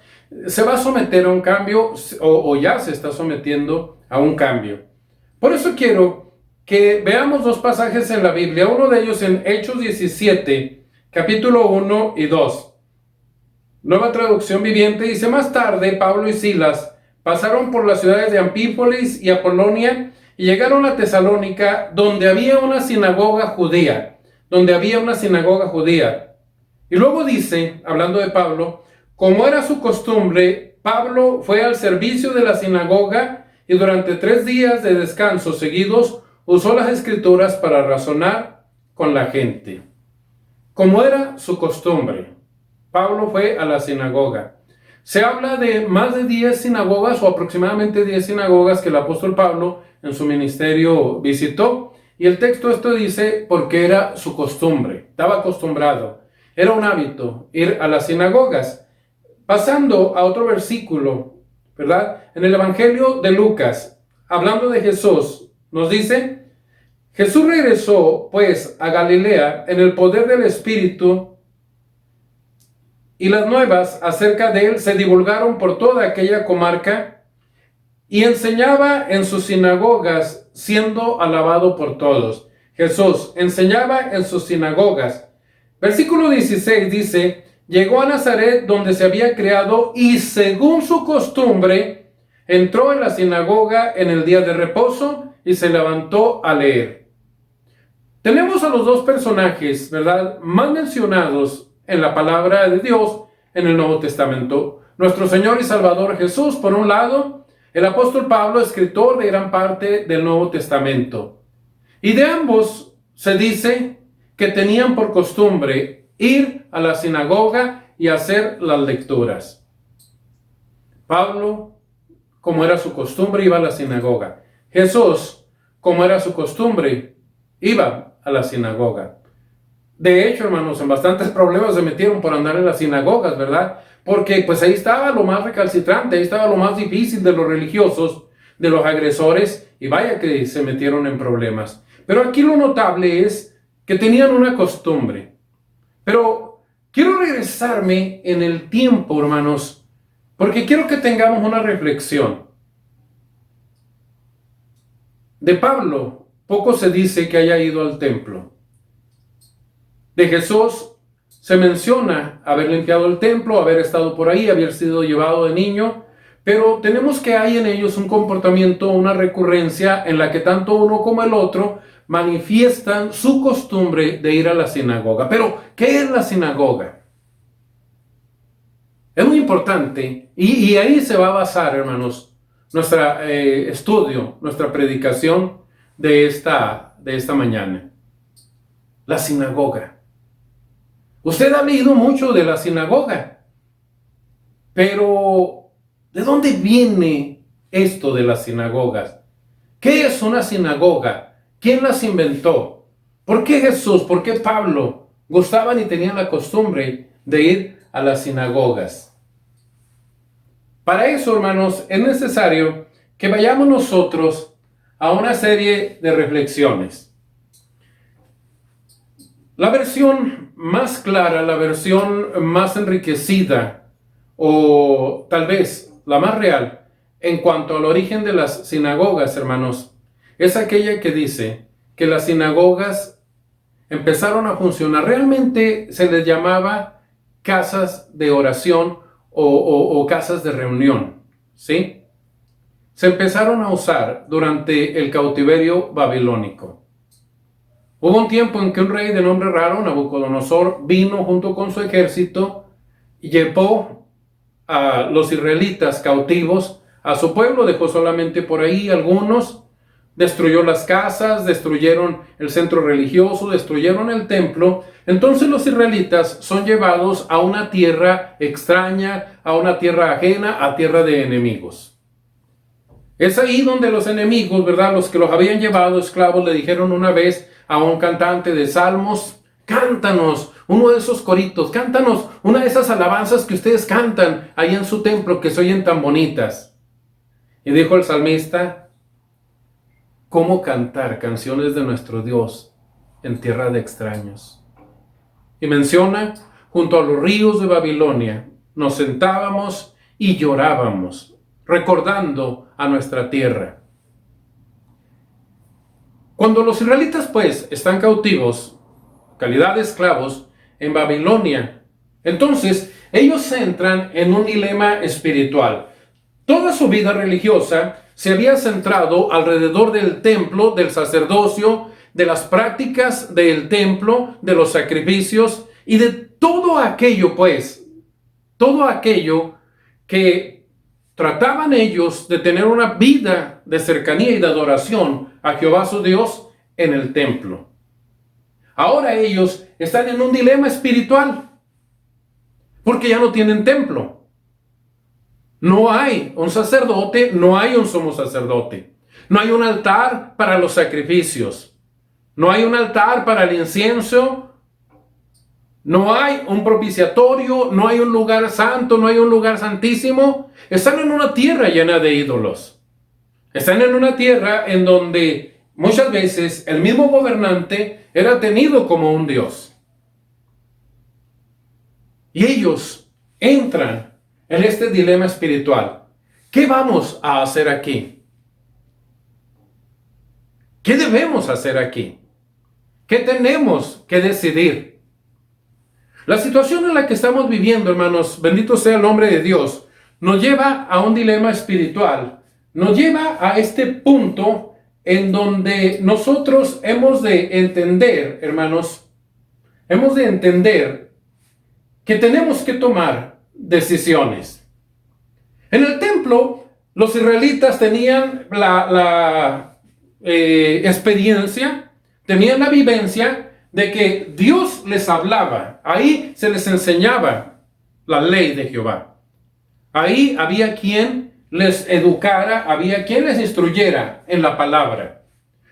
se va a someter a un cambio o ya se está sometiendo a un cambio. Por eso quiero que veamos dos pasajes en la Biblia, uno de ellos en Hechos 17, capítulo 1 y 2. Nueva Traducción Viviente dice: más tarde Pablo y Silas pasaron por las ciudades de Anfípolis y Apolonia y llegaron a Tesalónica, donde había una sinagoga judía. Y luego dice, hablando de Pablo: como era su costumbre, Pablo fue al servicio de la sinagoga y durante 3 días de descanso seguidos usó las escrituras para razonar con la gente. Como era su costumbre, Pablo fue a la sinagoga. Se habla de más de 10 sinagogas o aproximadamente 10 sinagogas que el apóstol Pablo en su ministerio visitó. Y el texto esto dice porque era su costumbre, estaba acostumbrado, era un hábito ir a las sinagogas. Pasando a otro versículo, ¿verdad? En el Evangelio de Lucas, hablando de Jesús, nos dice: Jesús regresó pues a Galilea en el poder del Espíritu, y las nuevas acerca de él se divulgaron por toda aquella comarca, y enseñaba en sus sinagogas, siendo alabado por todos. Jesús enseñaba en sus sinagogas. Versículo 16 dice, llegó a Nazaret donde se había criado y según su costumbre entró en la sinagoga en el día de reposo y se levantó a leer. Tenemos a los dos personajes, ¿verdad?, más mencionados en la palabra de Dios en el Nuevo Testamento. Nuestro Señor y Salvador Jesús, por un lado, el apóstol Pablo, escritor de gran parte del Nuevo Testamento. Y de ambos se dice que tenían por costumbre ir a la sinagoga y hacer las lecturas. Pablo, como era su costumbre, iba a la sinagoga. Jesús, como era su costumbre, iba a la sinagoga. De hecho, hermanos, en bastantes problemas se metieron por andar en las sinagogas, ¿verdad? Porque pues ahí estaba lo más recalcitrante, ahí estaba lo más difícil de los religiosos, de los agresores, y vaya que se metieron en problemas. Pero aquí lo notable es que tenían una costumbre. Pero quiero regresarme en el tiempo, hermanos, porque quiero que tengamos una reflexión. De Pablo, poco se dice que haya ido al templo. De Jesús se menciona haber limpiado el templo, haber estado por ahí, haber sido llevado de niño, pero tenemos que hay en ellos un comportamiento, una recurrencia en la que tanto uno como el otro manifiestan su costumbre de ir a la sinagoga. Pero, ¿qué es la sinagoga? Es muy importante y ahí se va a basar, hermanos, nuestro estudio, nuestra predicación de esta mañana. La sinagoga. Usted ha leído mucho de la sinagoga, pero ¿de dónde viene esto de las sinagogas? ¿Qué es una sinagoga? ¿Quién las inventó? ¿Por qué Jesús, por qué Pablo gustaban y tenían la costumbre de ir a las sinagogas? Para eso, hermanos, es necesario que vayamos nosotros a una serie de reflexiones. La versión más clara, la versión más enriquecida, o tal vez la más real, en cuanto al origen de las sinagogas, hermanos, es aquella que dice que las sinagogas empezaron a funcionar. Realmente se les llamaba casas de oración o casas de reunión, ¿sí? Se empezaron a usar durante el cautiverio babilónico. Hubo un tiempo en que un rey de nombre raro, Nabucodonosor, vino junto con su ejército y llevó a los israelitas cautivos a su pueblo, dejó solamente por ahí algunos, destruyó las casas, destruyeron el centro religioso, destruyeron el templo. Entonces los israelitas son llevados a una tierra extraña, a una tierra ajena, a tierra de enemigos. Es ahí donde los enemigos, ¿verdad?, los que los habían llevado esclavos, le dijeron una vez a un cantante de salmos: cántanos uno de esos coritos, cántanos una de esas alabanzas que ustedes cantan ahí en su templo que se oyen tan bonitas. Y dijo el salmista: ¿cómo cantar canciones de nuestro Dios en tierra de extraños? Y menciona, junto a los ríos de Babilonia, nos sentábamos y llorábamos, recordando a nuestra tierra. Cuando los israelitas, pues, están cautivos, calidad de esclavos, en Babilonia, entonces ellos entran en un dilema espiritual. Toda su vida religiosa se había centrado alrededor del templo, del sacerdocio, de las prácticas del templo, de los sacrificios y de todo aquello, pues, todo aquello que trataban ellos de tener una vida de cercanía y de adoración a Jehová su Dios en el templo. Ahora ellos están en un dilema espiritual porque ya no tienen templo. No hay un sacerdote, no hay un sumo sacerdote. No hay un altar para los sacrificios. No hay un altar para el incienso. No hay un propiciatorio, no hay un lugar santo, no hay un lugar santísimo. Están en una tierra llena de ídolos. Están en una tierra en donde muchas veces el mismo gobernante era tenido como un dios. Y ellos entran en este dilema espiritual. ¿qué vamos a hacer aquí? ¿Qué debemos hacer aquí? ¿Qué tenemos que decidir? La situación en la que estamos viviendo, hermanos, bendito sea el nombre de Dios, nos lleva a un dilema espiritual. Nos lleva a este punto en donde nosotros hemos de entender, hermanos, hemos de entender que tenemos que tomar decisiones. En el templo, los israelitas tenían la experiencia, tenían la vivencia de que Dios les hablaba. Ahí se les enseñaba la ley de Jehová. Ahí había quien les educara, había quien les instruyera en la palabra.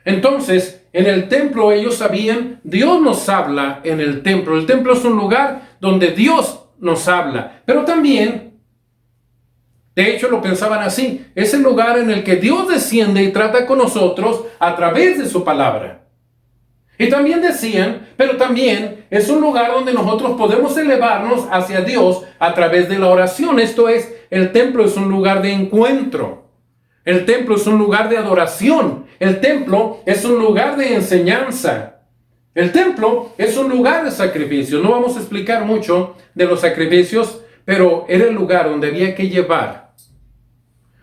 Entonces, en el templo ellos sabían, Dios nos habla en el templo. El templo es un lugar donde Dios nos habla. Pero también, de hecho lo pensaban así, es el lugar en el que Dios desciende y trata con nosotros a través de su palabra. Y también decían, pero también es un lugar donde nosotros podemos elevarnos hacia Dios a través de la oración. Esto es, el templo es un lugar de encuentro. El templo es un lugar de adoración. El templo es un lugar de enseñanza. El templo es un lugar de sacrificio. No vamos a explicar mucho de los sacrificios, pero era el lugar donde había que llevar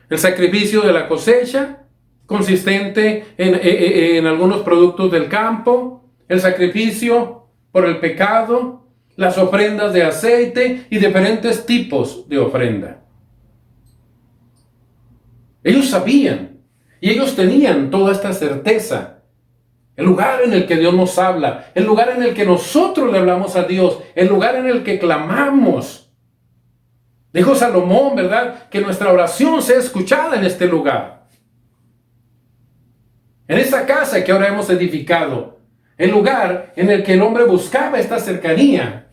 el sacrificio de la cosecha, consistente en algunos productos del campo, el sacrificio por el pecado, las ofrendas de aceite y diferentes tipos de ofrenda. Ellos sabían y ellos tenían toda esta certeza. El lugar en el que Dios nos habla, el lugar en el que nosotros le hablamos a Dios, el lugar en el que clamamos. Dijo Salomón, ¿verdad?, que nuestra oración sea escuchada en este lugar. En esa casa que ahora hemos edificado, el lugar en el que el hombre buscaba esta cercanía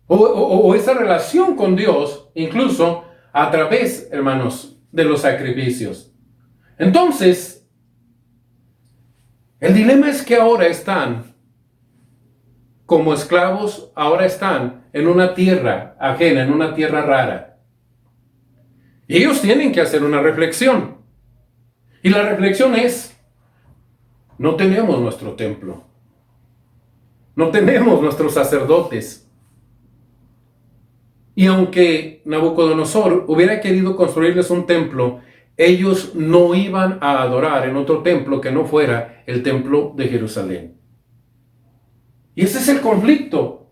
o esa relación con Dios, incluso a través, hermanos, de los sacrificios. Entonces, el dilema es que ahora están como esclavos, ahora están en una tierra ajena, en una tierra rara. Y ellos tienen que hacer una reflexión. Y la reflexión es, no tenemos nuestro templo. No tenemos nuestros sacerdotes. Y aunque Nabucodonosor hubiera querido construirles un templo, ellos no iban a adorar en otro templo que no fuera el templo de Jerusalén. Y ese es el conflicto.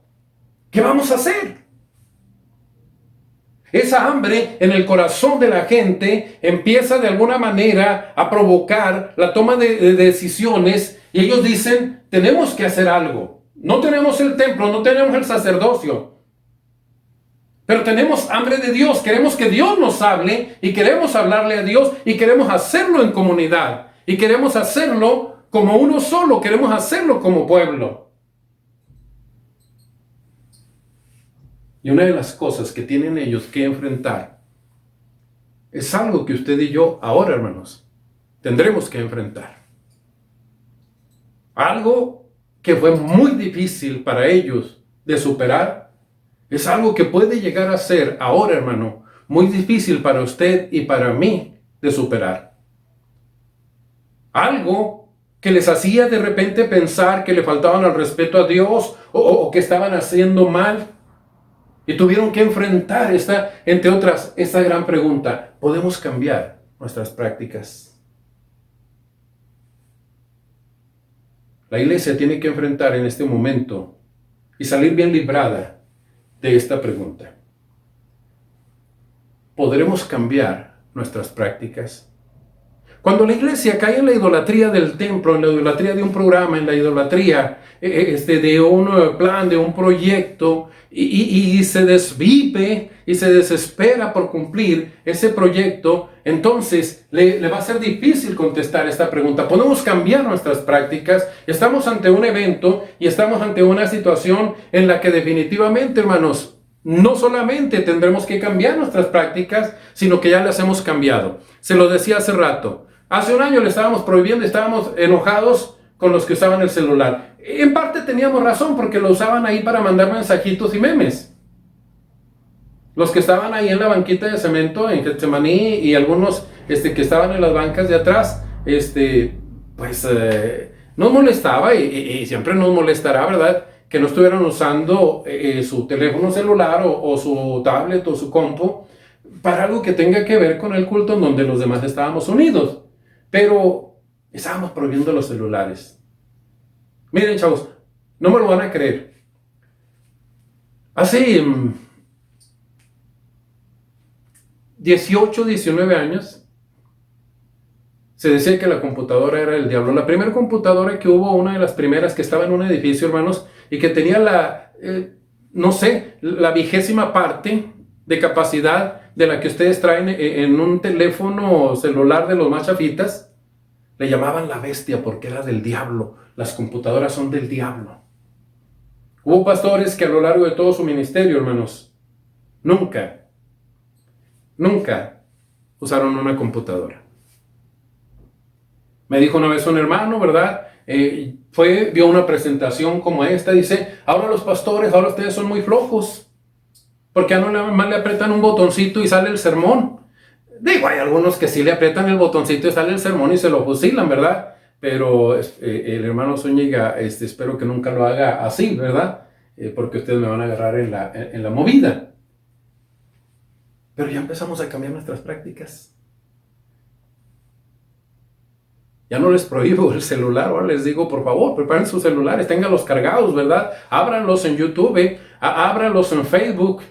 ¿Qué vamos a hacer? Esa hambre en el corazón de la gente empieza de alguna manera a provocar la toma de decisiones y ellos dicen, tenemos que hacer algo. No tenemos el templo, no tenemos el sacerdocio, pero tenemos hambre de Dios. Queremos que Dios nos hable y queremos hablarle a Dios y queremos hacerlo en comunidad y queremos hacerlo como uno solo, queremos hacerlo como pueblo. Y una de las cosas que tienen ellos que enfrentar es algo que usted y yo ahora, hermanos, tendremos que enfrentar. Algo que fue muy difícil para ellos de superar, es algo que puede llegar a ser ahora, hermano, muy difícil para usted y para mí de superar. Algo que les hacía de repente pensar que le faltaban al respeto a Dios o que estaban haciendo mal. Y tuvieron que enfrentar entre otras, esta gran pregunta. ¿Podemos cambiar nuestras prácticas? La iglesia tiene que enfrentar en este momento y salir bien librada de esta pregunta. ¿Podremos cambiar nuestras prácticas? Cuando la iglesia cae en la idolatría del templo, en la idolatría de un programa, en la idolatría de un plan, de un proyecto, y se desvive y se desespera por cumplir ese proyecto, entonces le va a ser difícil contestar esta pregunta. ¿Podemos cambiar nuestras prácticas? Estamos ante un evento y estamos ante una situación en la que definitivamente, hermanos, no solamente tendremos que cambiar nuestras prácticas, sino que ya las hemos cambiado. Se lo decía hace rato. Hace un año le estábamos prohibiendo, estábamos enojados con los que usaban el celular. En parte teníamos razón porque lo usaban ahí para mandar mensajitos y memes. Los que estaban ahí en la banquita de cemento en Getsemaní y algunos que estaban en las bancas de atrás, pues nos molestaba y siempre nos molestará, ¿verdad? Que no estuvieran usando su teléfono celular o su tablet o su compu para algo que tenga que ver con el culto en donde los demás estábamos unidos. Pero estábamos prohibiendo los celulares. Miren, chavos, no me lo van a creer. Hace 18, 19 años se decía que la computadora era el diablo. La primera computadora que hubo, una de las primeras que estaba en un edificio, hermanos, y que tenía la 20ª parte de capacidad de la que ustedes traen en un teléfono celular de los más chafitas, le llamaban la bestia porque era del diablo. Las computadoras son del diablo. Hubo pastores que a lo largo de todo su ministerio, hermanos, nunca usaron una computadora. Me dijo una vez un hermano, ¿verdad? Vio una presentación como esta, dice, ahora los pastores, ahora ustedes son muy flojos, porque a no más le aprietan un botoncito y sale el sermón. Digo, hay algunos que sí le aprietan el botoncito y sale el sermón y se lo fusilan, ¿verdad? Pero el hermano Zúñiga, espero que nunca lo haga así, ¿verdad? Porque ustedes me van a agarrar en la movida. Pero ya empezamos a cambiar nuestras prácticas. Ya no les prohíbo el celular, ahora les digo, por favor, preparen sus celulares, ténganlos cargados, ¿verdad? Ábranlos en YouTube, ábranlos en Facebook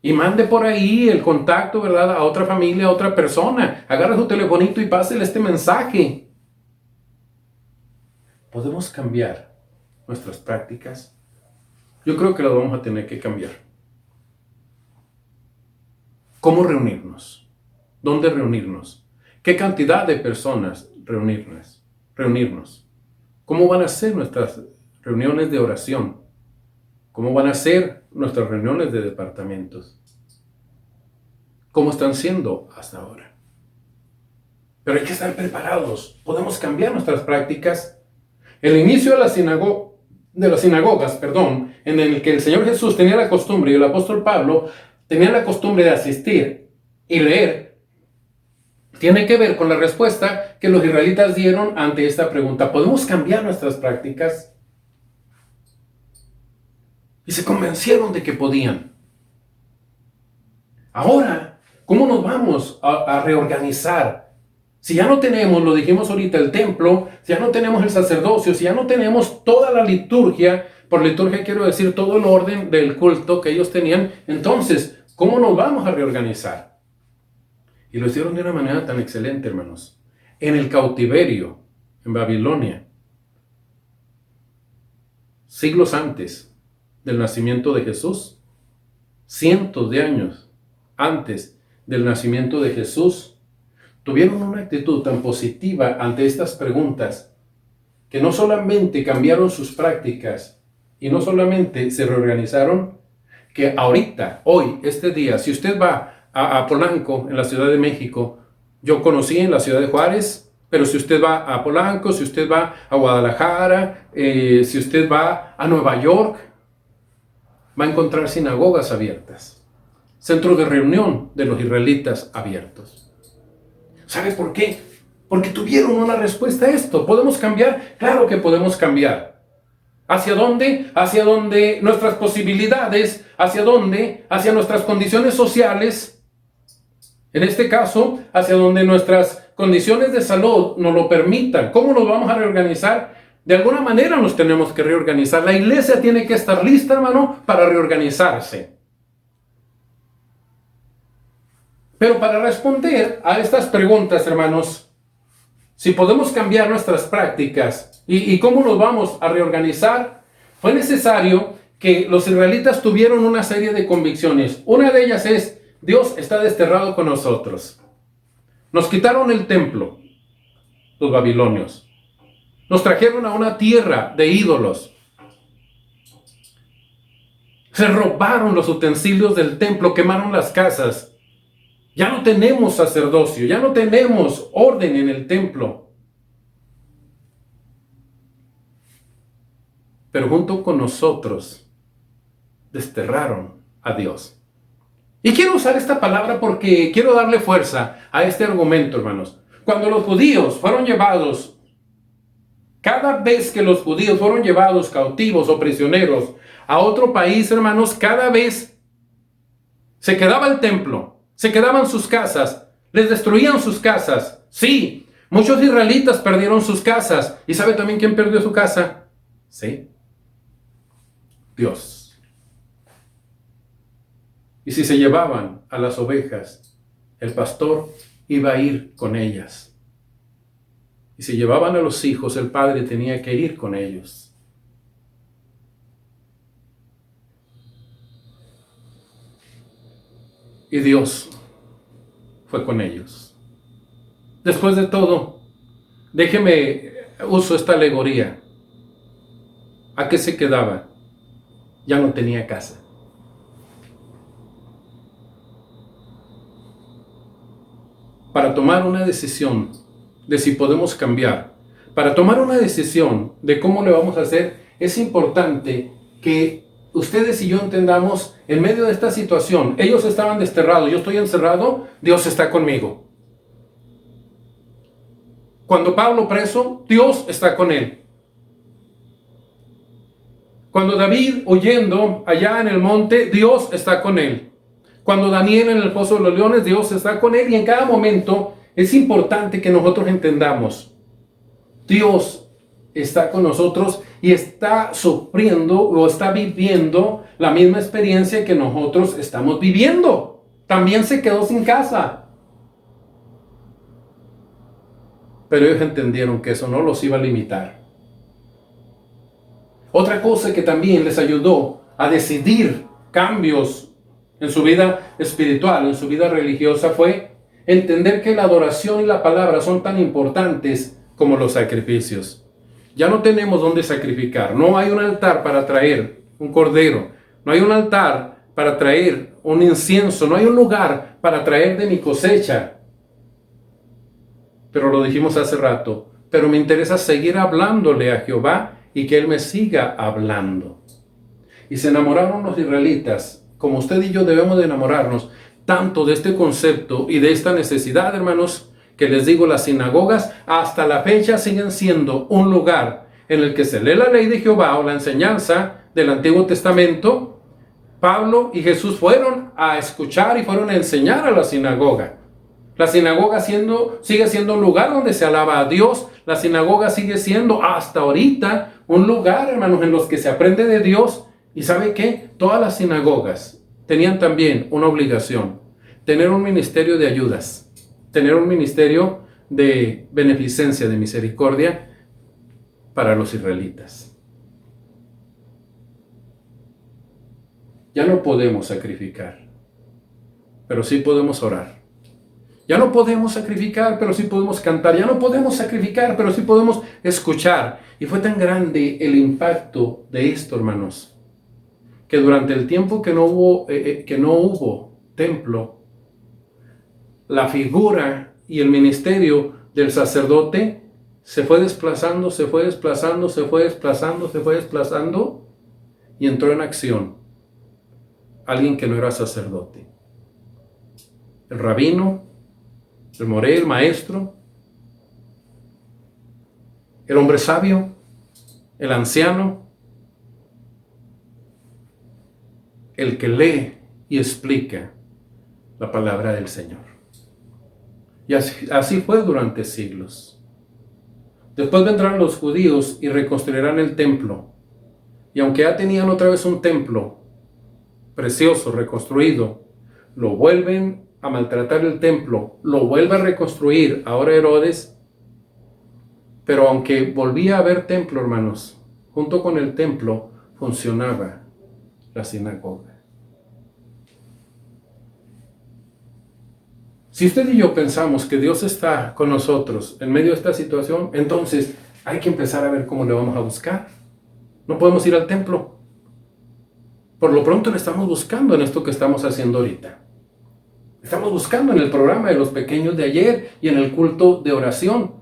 y mande por ahí el contacto, ¿verdad? A otra familia, a otra persona. Agarra su telefonito y pásele este mensaje. ¿Podemos cambiar nuestras prácticas? Yo creo que las vamos a tener que cambiar. ¿Cómo reunirnos? ¿Dónde reunirnos? ¿Qué cantidad de personas reunirnos? ¿Cómo van a ser nuestras reuniones de oración? ¿Cómo van a ser nuestras reuniones de departamentos? ¿Cómo están siendo hasta ahora? Pero hay que estar preparados. Podemos cambiar nuestras prácticas. El inicio de las sinagogas, en el que el Señor Jesús tenía la costumbre y el apóstol Pablo tenía la costumbre de asistir y leer, tiene que ver con la respuesta que los israelitas dieron ante esta pregunta. ¿Podemos cambiar nuestras prácticas? Y se convencieron de que podían. Ahora, ¿cómo nos vamos a reorganizar? Si ya no tenemos, lo dijimos ahorita, el templo, si ya no tenemos el sacerdocio, si ya no tenemos toda la liturgia, por liturgia quiero decir todo el orden del culto que ellos tenían, entonces, ¿cómo nos vamos a reorganizar? Y lo hicieron de una manera tan excelente, hermanos. En el cautiverio, en Babilonia, siglos antes del nacimiento de Jesús, cientos de años antes del nacimiento de Jesús, tuvieron una actitud tan positiva ante estas preguntas que no solamente cambiaron sus prácticas y no solamente se reorganizaron, que ahorita, hoy, este día, si usted va a Polanco, en la Ciudad de México, yo conocí en la ciudad de Juárez, pero si usted va a Polanco, si usted va a Guadalajara, si usted va a Nueva York, va a encontrar sinagogas abiertas, centros de reunión de los israelitas abiertos. ¿Sabes por qué? Porque tuvieron una respuesta a esto. ¿Podemos cambiar? Claro que podemos cambiar. ¿Hacia dónde? Hacia donde nuestras posibilidades, hacia dónde, hacia nuestras condiciones sociales, en este caso, hacia donde nuestras condiciones de salud nos lo permitan. ¿Cómo nos vamos a reorganizar? De alguna manera nos tenemos que reorganizar. La iglesia tiene que estar lista, hermano, para reorganizarse. Pero para responder a estas preguntas, hermanos, si podemos cambiar nuestras prácticas y cómo nos vamos a reorganizar, fue necesario que los israelitas tuvieron una serie de convicciones. Una de ellas es: Dios está desterrado con nosotros. Nos quitaron el templo, los babilonios. Nos trajeron a una tierra de ídolos. Se robaron los utensilios del templo, quemaron las casas. Ya no tenemos sacerdocio, ya no tenemos orden en el templo. Pero junto con nosotros desterraron a Dios. Y quiero usar esta palabra porque quiero darle fuerza a este argumento, hermanos. Cuando los judíos fueron llevados, cada vez que los judíos fueron llevados cautivos o prisioneros a otro país, hermanos, cada vez se quedaba el templo, se quedaban sus casas, les destruían sus casas. Sí, muchos israelitas perdieron sus casas. ¿Y sabe también quién perdió su casa? Sí, Dios. Y si se llevaban a las ovejas, el pastor iba a ir con ellas. Y si llevaban a los hijos, el padre tenía que ir con ellos. Y Dios fue con ellos. Después de todo, uso esta alegoría. ¿A qué se quedaba? Ya no tenía casa. Para tomar una decisión de si podemos cambiar, para tomar una decisión de cómo le vamos a hacer, es importante que ustedes y yo entendamos, en medio de esta situación, ellos estaban desterrados, yo estoy encerrado, Dios está conmigo. Cuando Pablo preso, Dios está con él. Cuando David huyendo allá en el monte, Dios está con él. Cuando Daniel en el pozo de los leones, Dios está con él. Y en cada momento es importante que nosotros entendamos, Dios está con nosotros y está sufriendo o está viviendo la misma experiencia que nosotros estamos viviendo. También se quedó sin casa. Pero ellos entendieron que eso no los iba a limitar. Otra cosa que también les ayudó a decidir cambios en su vida espiritual, en su vida religiosa, fue entender que la adoración y la palabra son tan importantes como los sacrificios. Ya no tenemos dónde sacrificar. No hay un altar para traer un cordero. No hay un altar para traer un incienso. No hay un lugar para traer de mi cosecha. Pero lo dijimos hace rato. Pero me interesa seguir hablándole a Jehová y que Él me siga hablando. Y se enamoraron los israelitas, como usted y yo debemos de enamorarnos tanto de este concepto y de esta necesidad, hermanos, que les digo, las sinagogas hasta la fecha siguen siendo un lugar en el que se lee la ley de Jehová o la enseñanza del Antiguo Testamento. Pablo y Jesús fueron a escuchar y fueron a enseñar a la sinagoga. La sinagoga sigue siendo un lugar donde se alaba a Dios. La sinagoga sigue siendo hasta ahorita un lugar, hermanos, en los que se aprende de Dios. ¿Y sabe qué? Todas las sinagogas tenían también una obligación: tener un ministerio de ayudas, tener un ministerio de beneficencia, de misericordia para los israelitas. Ya no podemos sacrificar, pero sí podemos orar. Ya no podemos sacrificar, pero sí podemos cantar. Ya no podemos sacrificar, pero sí podemos escuchar. Y fue tan grande el impacto de esto, hermanos, que durante el tiempo que no hubo templo, la figura y el ministerio del sacerdote se fue desplazando, y entró en acción alguien que no era sacerdote. El rabino, el moré, el maestro, el hombre sabio, el anciano, el que lee y explica la palabra del Señor. Y así fue durante siglos. Después vendrán los judíos y reconstruirán el templo. Y aunque ya tenían otra vez un templo precioso, reconstruido, lo vuelven a maltratar el templo, lo vuelve a reconstruir ahora Herodes. Pero aunque volvía a haber templo, hermanos, junto con el templo funcionaba la sinagoga. Si usted y yo pensamos que Dios está con nosotros en medio de esta situación, entonces hay que empezar a ver cómo le vamos a buscar. No podemos ir al templo. Por lo pronto le estamos buscando en esto que estamos haciendo ahorita. Estamos buscando en el programa de los pequeños de ayer y en el culto de oración.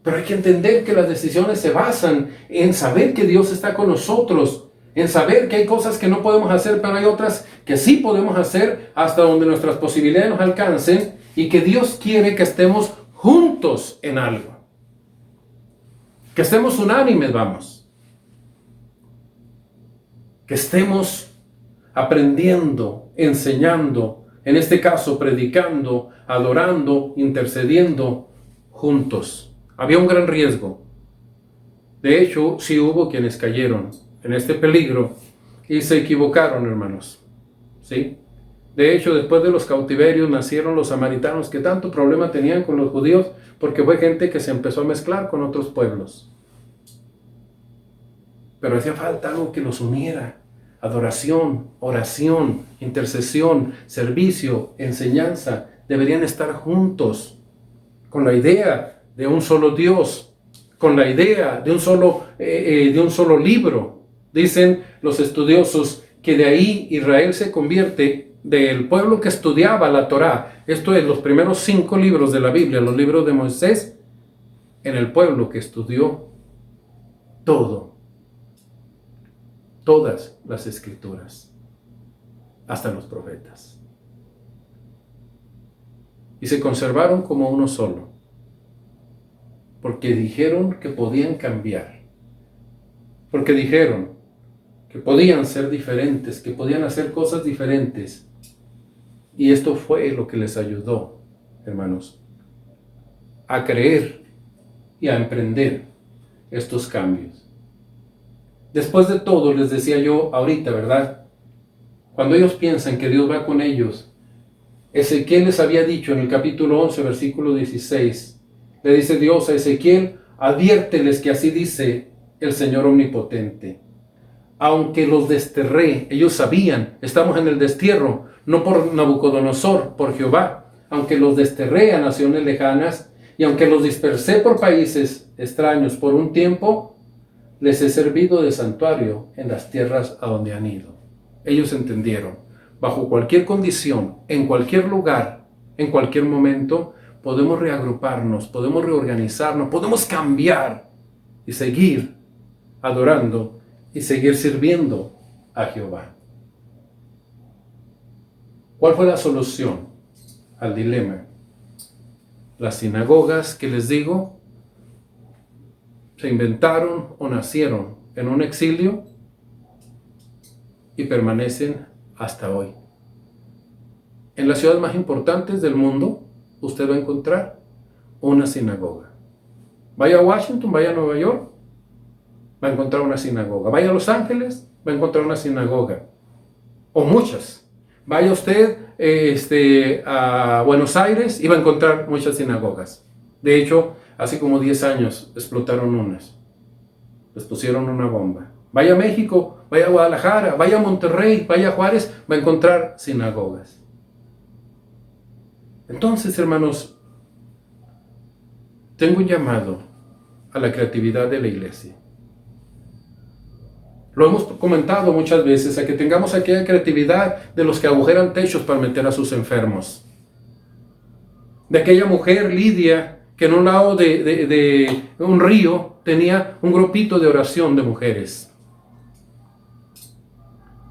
Pero hay que entender que las decisiones se basan en saber que Dios está con nosotros. en saber que hay cosas que no podemos hacer, pero hay otras que sí podemos hacer hasta donde nuestras posibilidades nos alcancen, y que Dios quiere que estemos juntos en algo. Que estemos unánimes, vamos. Que estemos aprendiendo, enseñando, en este caso predicando, adorando, intercediendo juntos. Había un gran riesgo. De hecho, sí hubo quienes cayeron en este peligro y se equivocaron, hermanos. ¿Sí? De hecho, después de los cautiverios nacieron los samaritanos, que tanto problema tenían con los judíos, porque fue gente que se empezó a mezclar con otros pueblos. Pero hacía falta algo que los uniera. Adoración, oración, intercesión, servicio, enseñanza. Deberían estar juntos, con la idea de un solo Dios, con la idea de un solo libro. Dicen los estudiosos que de ahí Israel se convierte, del pueblo que estudiaba la Torá, esto es, los primeros 5 libros de la Biblia, los libros de Moisés, en el pueblo que estudió todo, todas las escrituras, hasta los profetas. Y se conservaron como uno solo, porque dijeron que podían cambiar, porque dijeron que podían ser diferentes, que podían hacer cosas diferentes. Y esto fue lo que les ayudó, hermanos, a creer y a emprender estos cambios. Después de todo, les decía yo ahorita, ¿verdad? Cuando ellos piensan que Dios va con ellos, Ezequiel les había dicho en el capítulo 11, versículo 16, le dice Dios a Ezequiel, adviérteles que así dice el Señor Omnipotente. Aunque los desterré, ellos sabían, estamos en el destierro, no por Nabucodonosor, por Jehová. Aunque los desterré a naciones lejanas, y aunque los dispersé por países extraños por un tiempo, les he servido de santuario en las tierras a donde han ido. Ellos entendieron, bajo cualquier condición, en cualquier lugar, en cualquier momento, podemos reagruparnos, podemos reorganizarnos, podemos cambiar y seguir adorando y seguir sirviendo a Jehová. ¿Cuál fue la solución al dilema? Las sinagogas que les digo se inventaron o nacieron en un exilio y permanecen hasta hoy. En las ciudades más importantes del mundo usted va a encontrar una sinagoga. Vaya a Washington, vaya a Nueva York, va a encontrar una sinagoga. Vaya a Los Ángeles, va a encontrar una sinagoga. O muchas. Vaya usted a Buenos Aires y va a encontrar muchas sinagogas. De hecho, hace como 10 años explotaron unas. Les pusieron una bomba. Vaya a México, vaya a Guadalajara, vaya a Monterrey, vaya a Juárez, va a encontrar sinagogas. Entonces, hermanos, tengo un llamado a la creatividad de la iglesia. Lo hemos comentado muchas veces, a que tengamos aquella creatividad de los que agujeran techos para meter a sus enfermos. De aquella mujer, Lidia, que en un lado de un río tenía un grupito de oración de mujeres.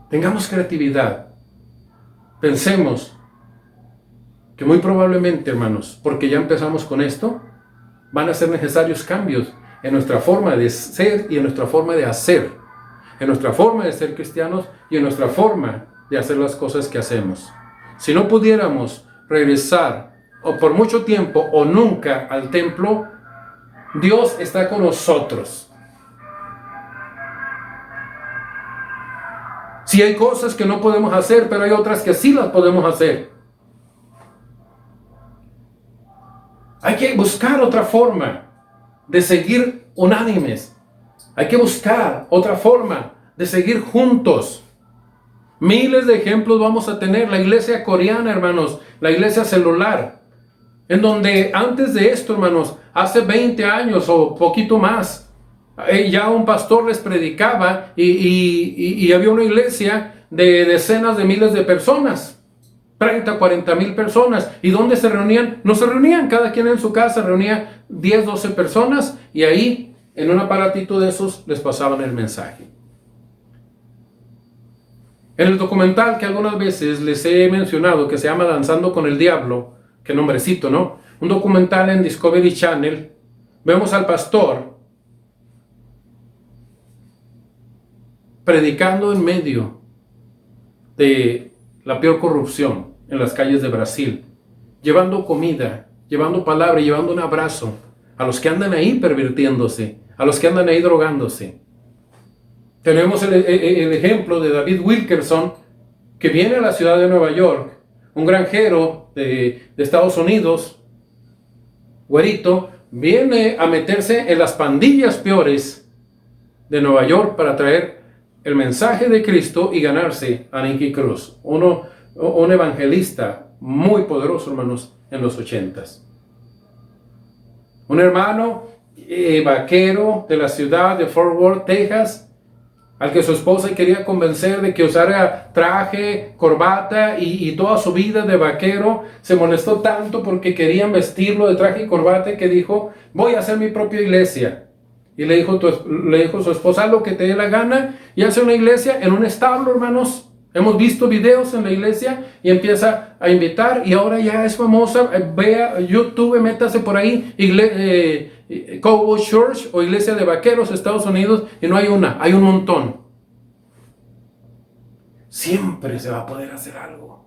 Tengamos creatividad. Pensemos que muy probablemente, hermanos, porque ya empezamos con esto, van a ser necesarios cambios en nuestra forma de ser y en nuestra forma de hacer. En nuestra forma de ser cristianos y en nuestra forma de hacer las cosas que hacemos. Si no pudiéramos regresar o por mucho tiempo o nunca al templo, Dios está con nosotros. Si hay cosas que no podemos hacer, pero hay otras que sí las podemos hacer. Hay que buscar otra forma de seguir unánimes. Hay que buscar otra forma de seguir juntos. Miles de ejemplos vamos a tener. La iglesia coreana, hermanos, la iglesia celular, en donde antes de esto, hermanos, hace 20 años o poquito más, ya un pastor les predicaba y había una iglesia de decenas de miles de personas. 30, 40 mil personas. ¿Y dónde se reunían? No se reunían, cada quien en su casa reunía 10, 12 personas y ahí en un aparatito de esos les pasaban el mensaje. En el documental que algunas veces les he mencionado, que se llama Danzando con el Diablo, qué nombrecito, ¿no? Un documental en Discovery Channel, vemos al pastor predicando en medio de la peor corrupción en las calles de Brasil, llevando comida, llevando palabra, llevando un abrazo a los que andan ahí pervirtiéndose, a los que andan ahí drogándose. Tenemos el ejemplo de David Wilkerson, que viene a la ciudad de Nueva York, un granjero de Estados Unidos, güerito, viene a meterse en las pandillas peores de Nueva York para traer el mensaje de Cristo y ganarse a Nicky Cruz, un evangelista muy poderoso, hermanos, en los 80s. Un hermano vaquero de la ciudad de Fort Worth, Texas, al que su esposa quería convencer de que usara traje, corbata y toda su vida de vaquero. Se molestó tanto porque querían vestirlo de traje y corbata que dijo: voy a hacer mi propia iglesia. Y le dijo su esposa: haz lo que te dé la gana, y hace una iglesia en un establo, hermanos. Hemos visto videos en la iglesia y empieza a invitar, y ahora ya es famosa. Vea YouTube, métase por ahí, Cowboy Church o Iglesia de Vaqueros, Estados Unidos, y no hay una, hay un montón. Siempre se va a poder hacer algo.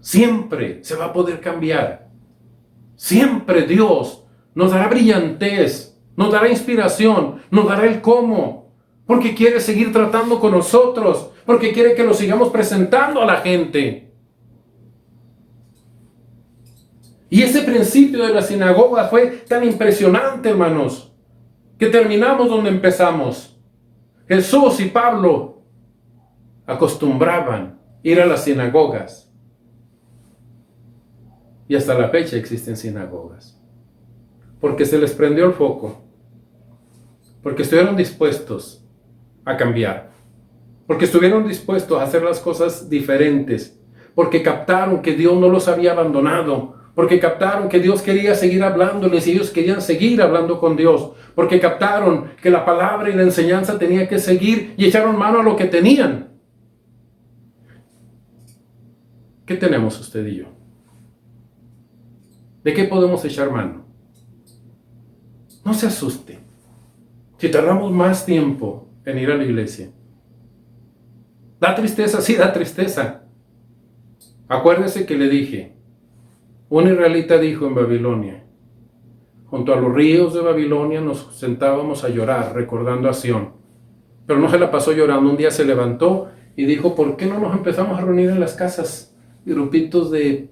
Siempre se va a poder cambiar. Siempre Dios nos dará brillantez, nos dará inspiración, nos dará el cómo. Porque quiere seguir tratando con nosotros, porque quiere que lo sigamos presentando a la gente. Y ese principio de la sinagoga fue tan impresionante, hermanos, que terminamos donde empezamos. Jesús y Pablo acostumbraban ir a las sinagogas. Y hasta la fecha existen sinagogas. Porque se les prendió el foco. Porque estuvieron dispuestos a cambiar, porque estuvieron dispuestos a hacer las cosas diferentes, porque captaron que Dios no los había abandonado, porque captaron que Dios quería seguir hablándoles y ellos querían seguir hablando con Dios, porque captaron que la palabra y la enseñanza tenía que seguir y echaron mano a lo que tenían. ¿Qué tenemos usted y yo? ¿De qué podemos echar mano? No se asuste si tardamos más tiempo en ir a la iglesia. Da tristeza, sí, da tristeza. Acuérdese que le dije, un israelita dijo en Babilonia: junto a los ríos de Babilonia nos sentábamos a llorar recordando a Sión. Pero no se la pasó llorando. Un día se levantó y dijo: ¿por qué no nos empezamos a reunir en las casas? Grupitos de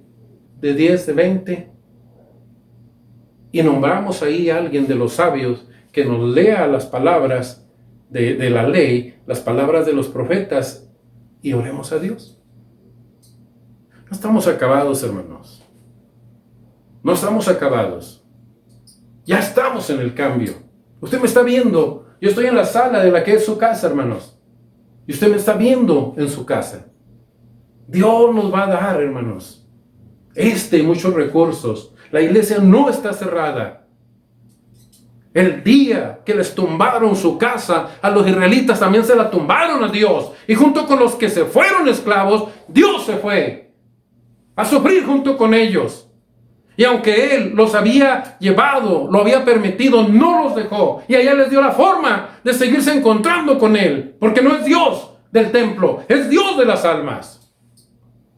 10, de 20. Y nombramos ahí a alguien de los sabios que nos lea las palabras de la ley, las palabras de los profetas, y oremos a Dios. No estamos acabados, hermanos. No estamos acabados. Ya estamos en el cambio. Usted me está viendo. Yo estoy en la sala de la que es su casa, hermanos. Y usted me está viendo en su casa. Dios nos va a dar, hermanos, y muchos recursos. La iglesia no está cerrada. El día que les tumbaron su casa a los israelitas, también se la tumbaron a Dios. Y junto con los que se fueron esclavos, Dios se fue a sufrir junto con ellos. Y aunque Él los había llevado, lo había permitido, no los dejó. Y allá les dio la forma de seguirse encontrando con Él. Porque no es Dios del templo, es Dios de las almas.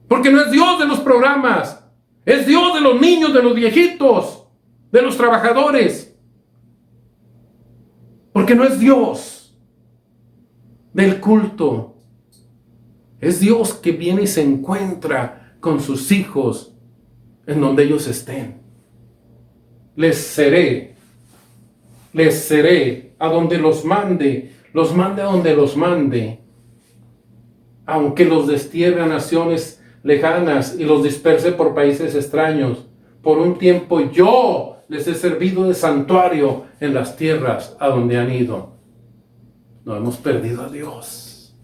Porque no es Dios de los programas, es Dios de los niños, de los viejitos, de los trabajadores. Porque no es Dios del culto. Es Dios que viene y se encuentra con sus hijos en donde ellos estén. Les seré a donde los mande a donde los mande. Aunque los destierre a naciones lejanas y los disperse por países extraños, por un tiempo yo les he servido de santuario en las tierras a donde han ido. No hemos perdido a Dios.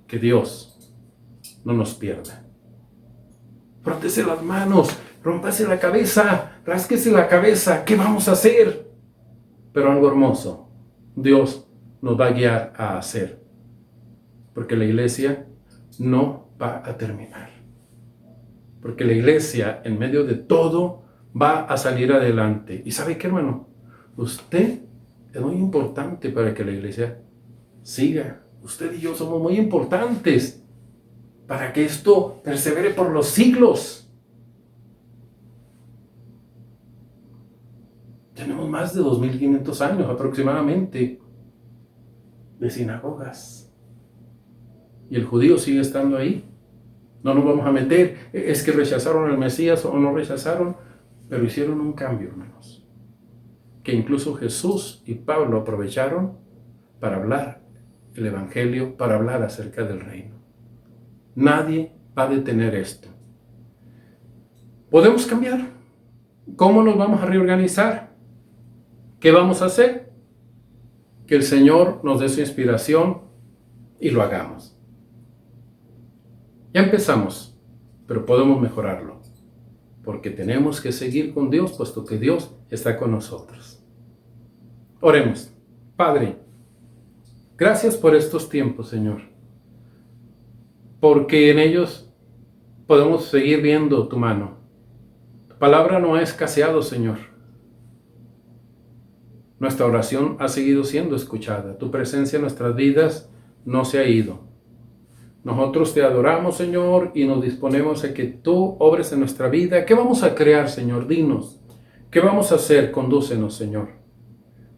Que Dios no nos pierda. Frótese las manos, rómpase la cabeza, rásquese la cabeza. ¿Qué vamos a hacer? Pero algo hermoso, Dios nos va a guiar a hacer. porque la iglesia no va a terminar. Porque la iglesia, en medio de todo, va a salir adelante. ¿Y sabe qué, hermano? Usted es muy importante para que la iglesia siga. Usted y yo somos muy importantes para que esto persevere por los siglos. Tenemos más de 2500 años aproximadamente de sinagogas. Y el judío sigue estando ahí. No nos vamos a meter, es que rechazaron al Mesías o no rechazaron, pero hicieron un cambio, hermanos. Que incluso Jesús y Pablo aprovecharon para hablar el Evangelio, para hablar acerca del reino. Nadie va a detener esto. ¿Podemos cambiar? ¿Cómo nos vamos a reorganizar? ¿Qué vamos a hacer? Que el Señor nos dé su inspiración y lo hagamos. Ya empezamos, pero podemos mejorarlo, porque tenemos que seguir con Dios, puesto que Dios está con nosotros. Oremos. Padre, gracias por estos tiempos, Señor, porque en ellos podemos seguir viendo tu mano. Tu palabra no ha escaseado, Señor. Nuestra oración ha seguido siendo escuchada. Tu presencia en nuestras vidas no se ha ido. Nosotros te adoramos, Señor, y nos disponemos a que tú obres en nuestra vida. ¿Qué vamos a crear, Señor? Dinos. ¿Qué vamos a hacer? Condúcenos, Señor.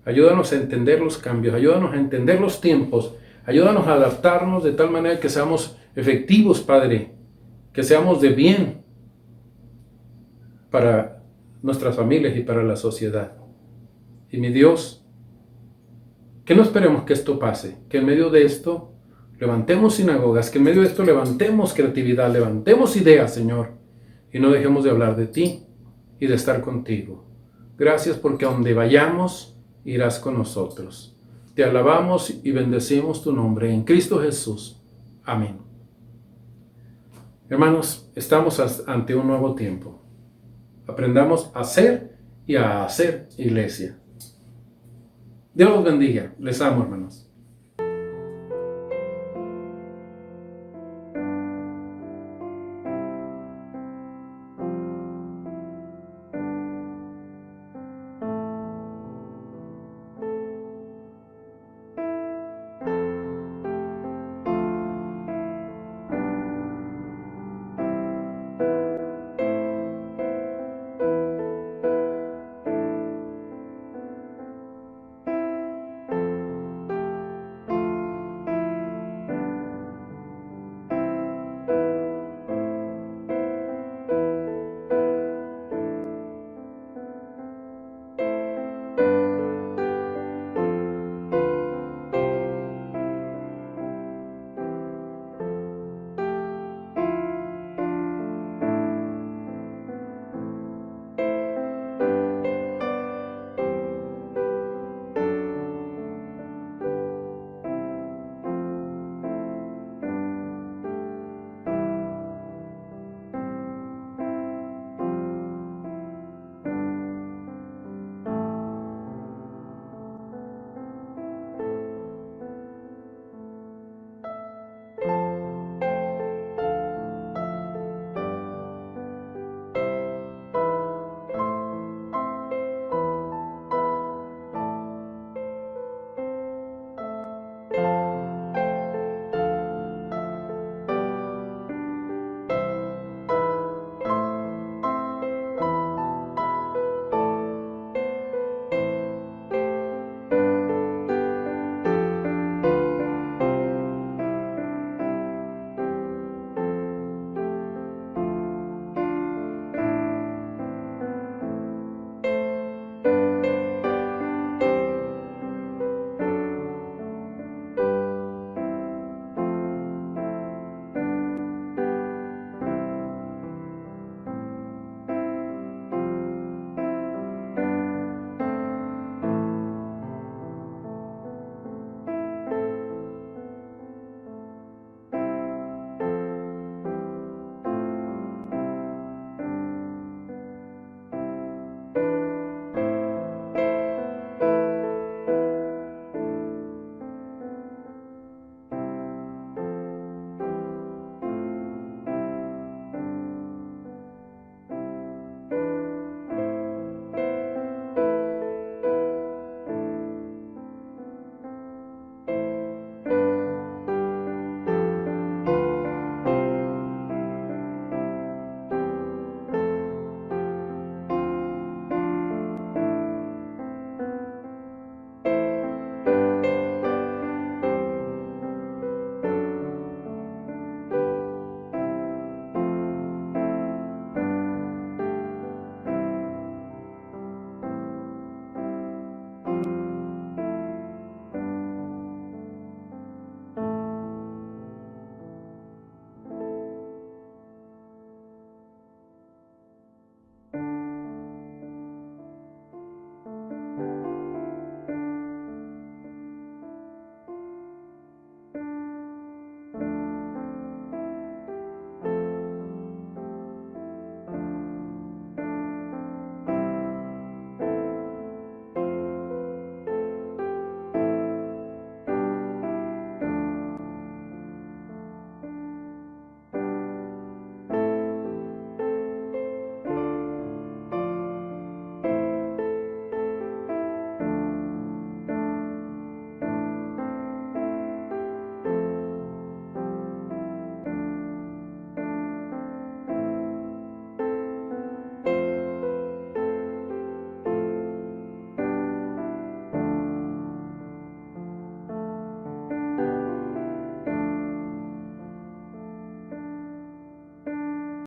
Ayúdanos a entender los cambios, ayúdanos a entender los tiempos, ayúdanos a adaptarnos de tal manera que seamos efectivos, Padre, que seamos de bien para nuestras familias y para la sociedad. Y mi Dios, que no esperemos que esto pase, que en medio de esto levantemos sinagogas, que en medio de esto levantemos creatividad, levantemos ideas, Señor, y no dejemos de hablar de ti y de estar contigo. Gracias porque a donde vayamos, irás con nosotros. Te alabamos y bendecimos tu nombre en Cristo Jesús. Amén. Hermanos, estamos ante un nuevo tiempo. Aprendamos a ser y a hacer iglesia. Dios los bendiga. Les amo, hermanos.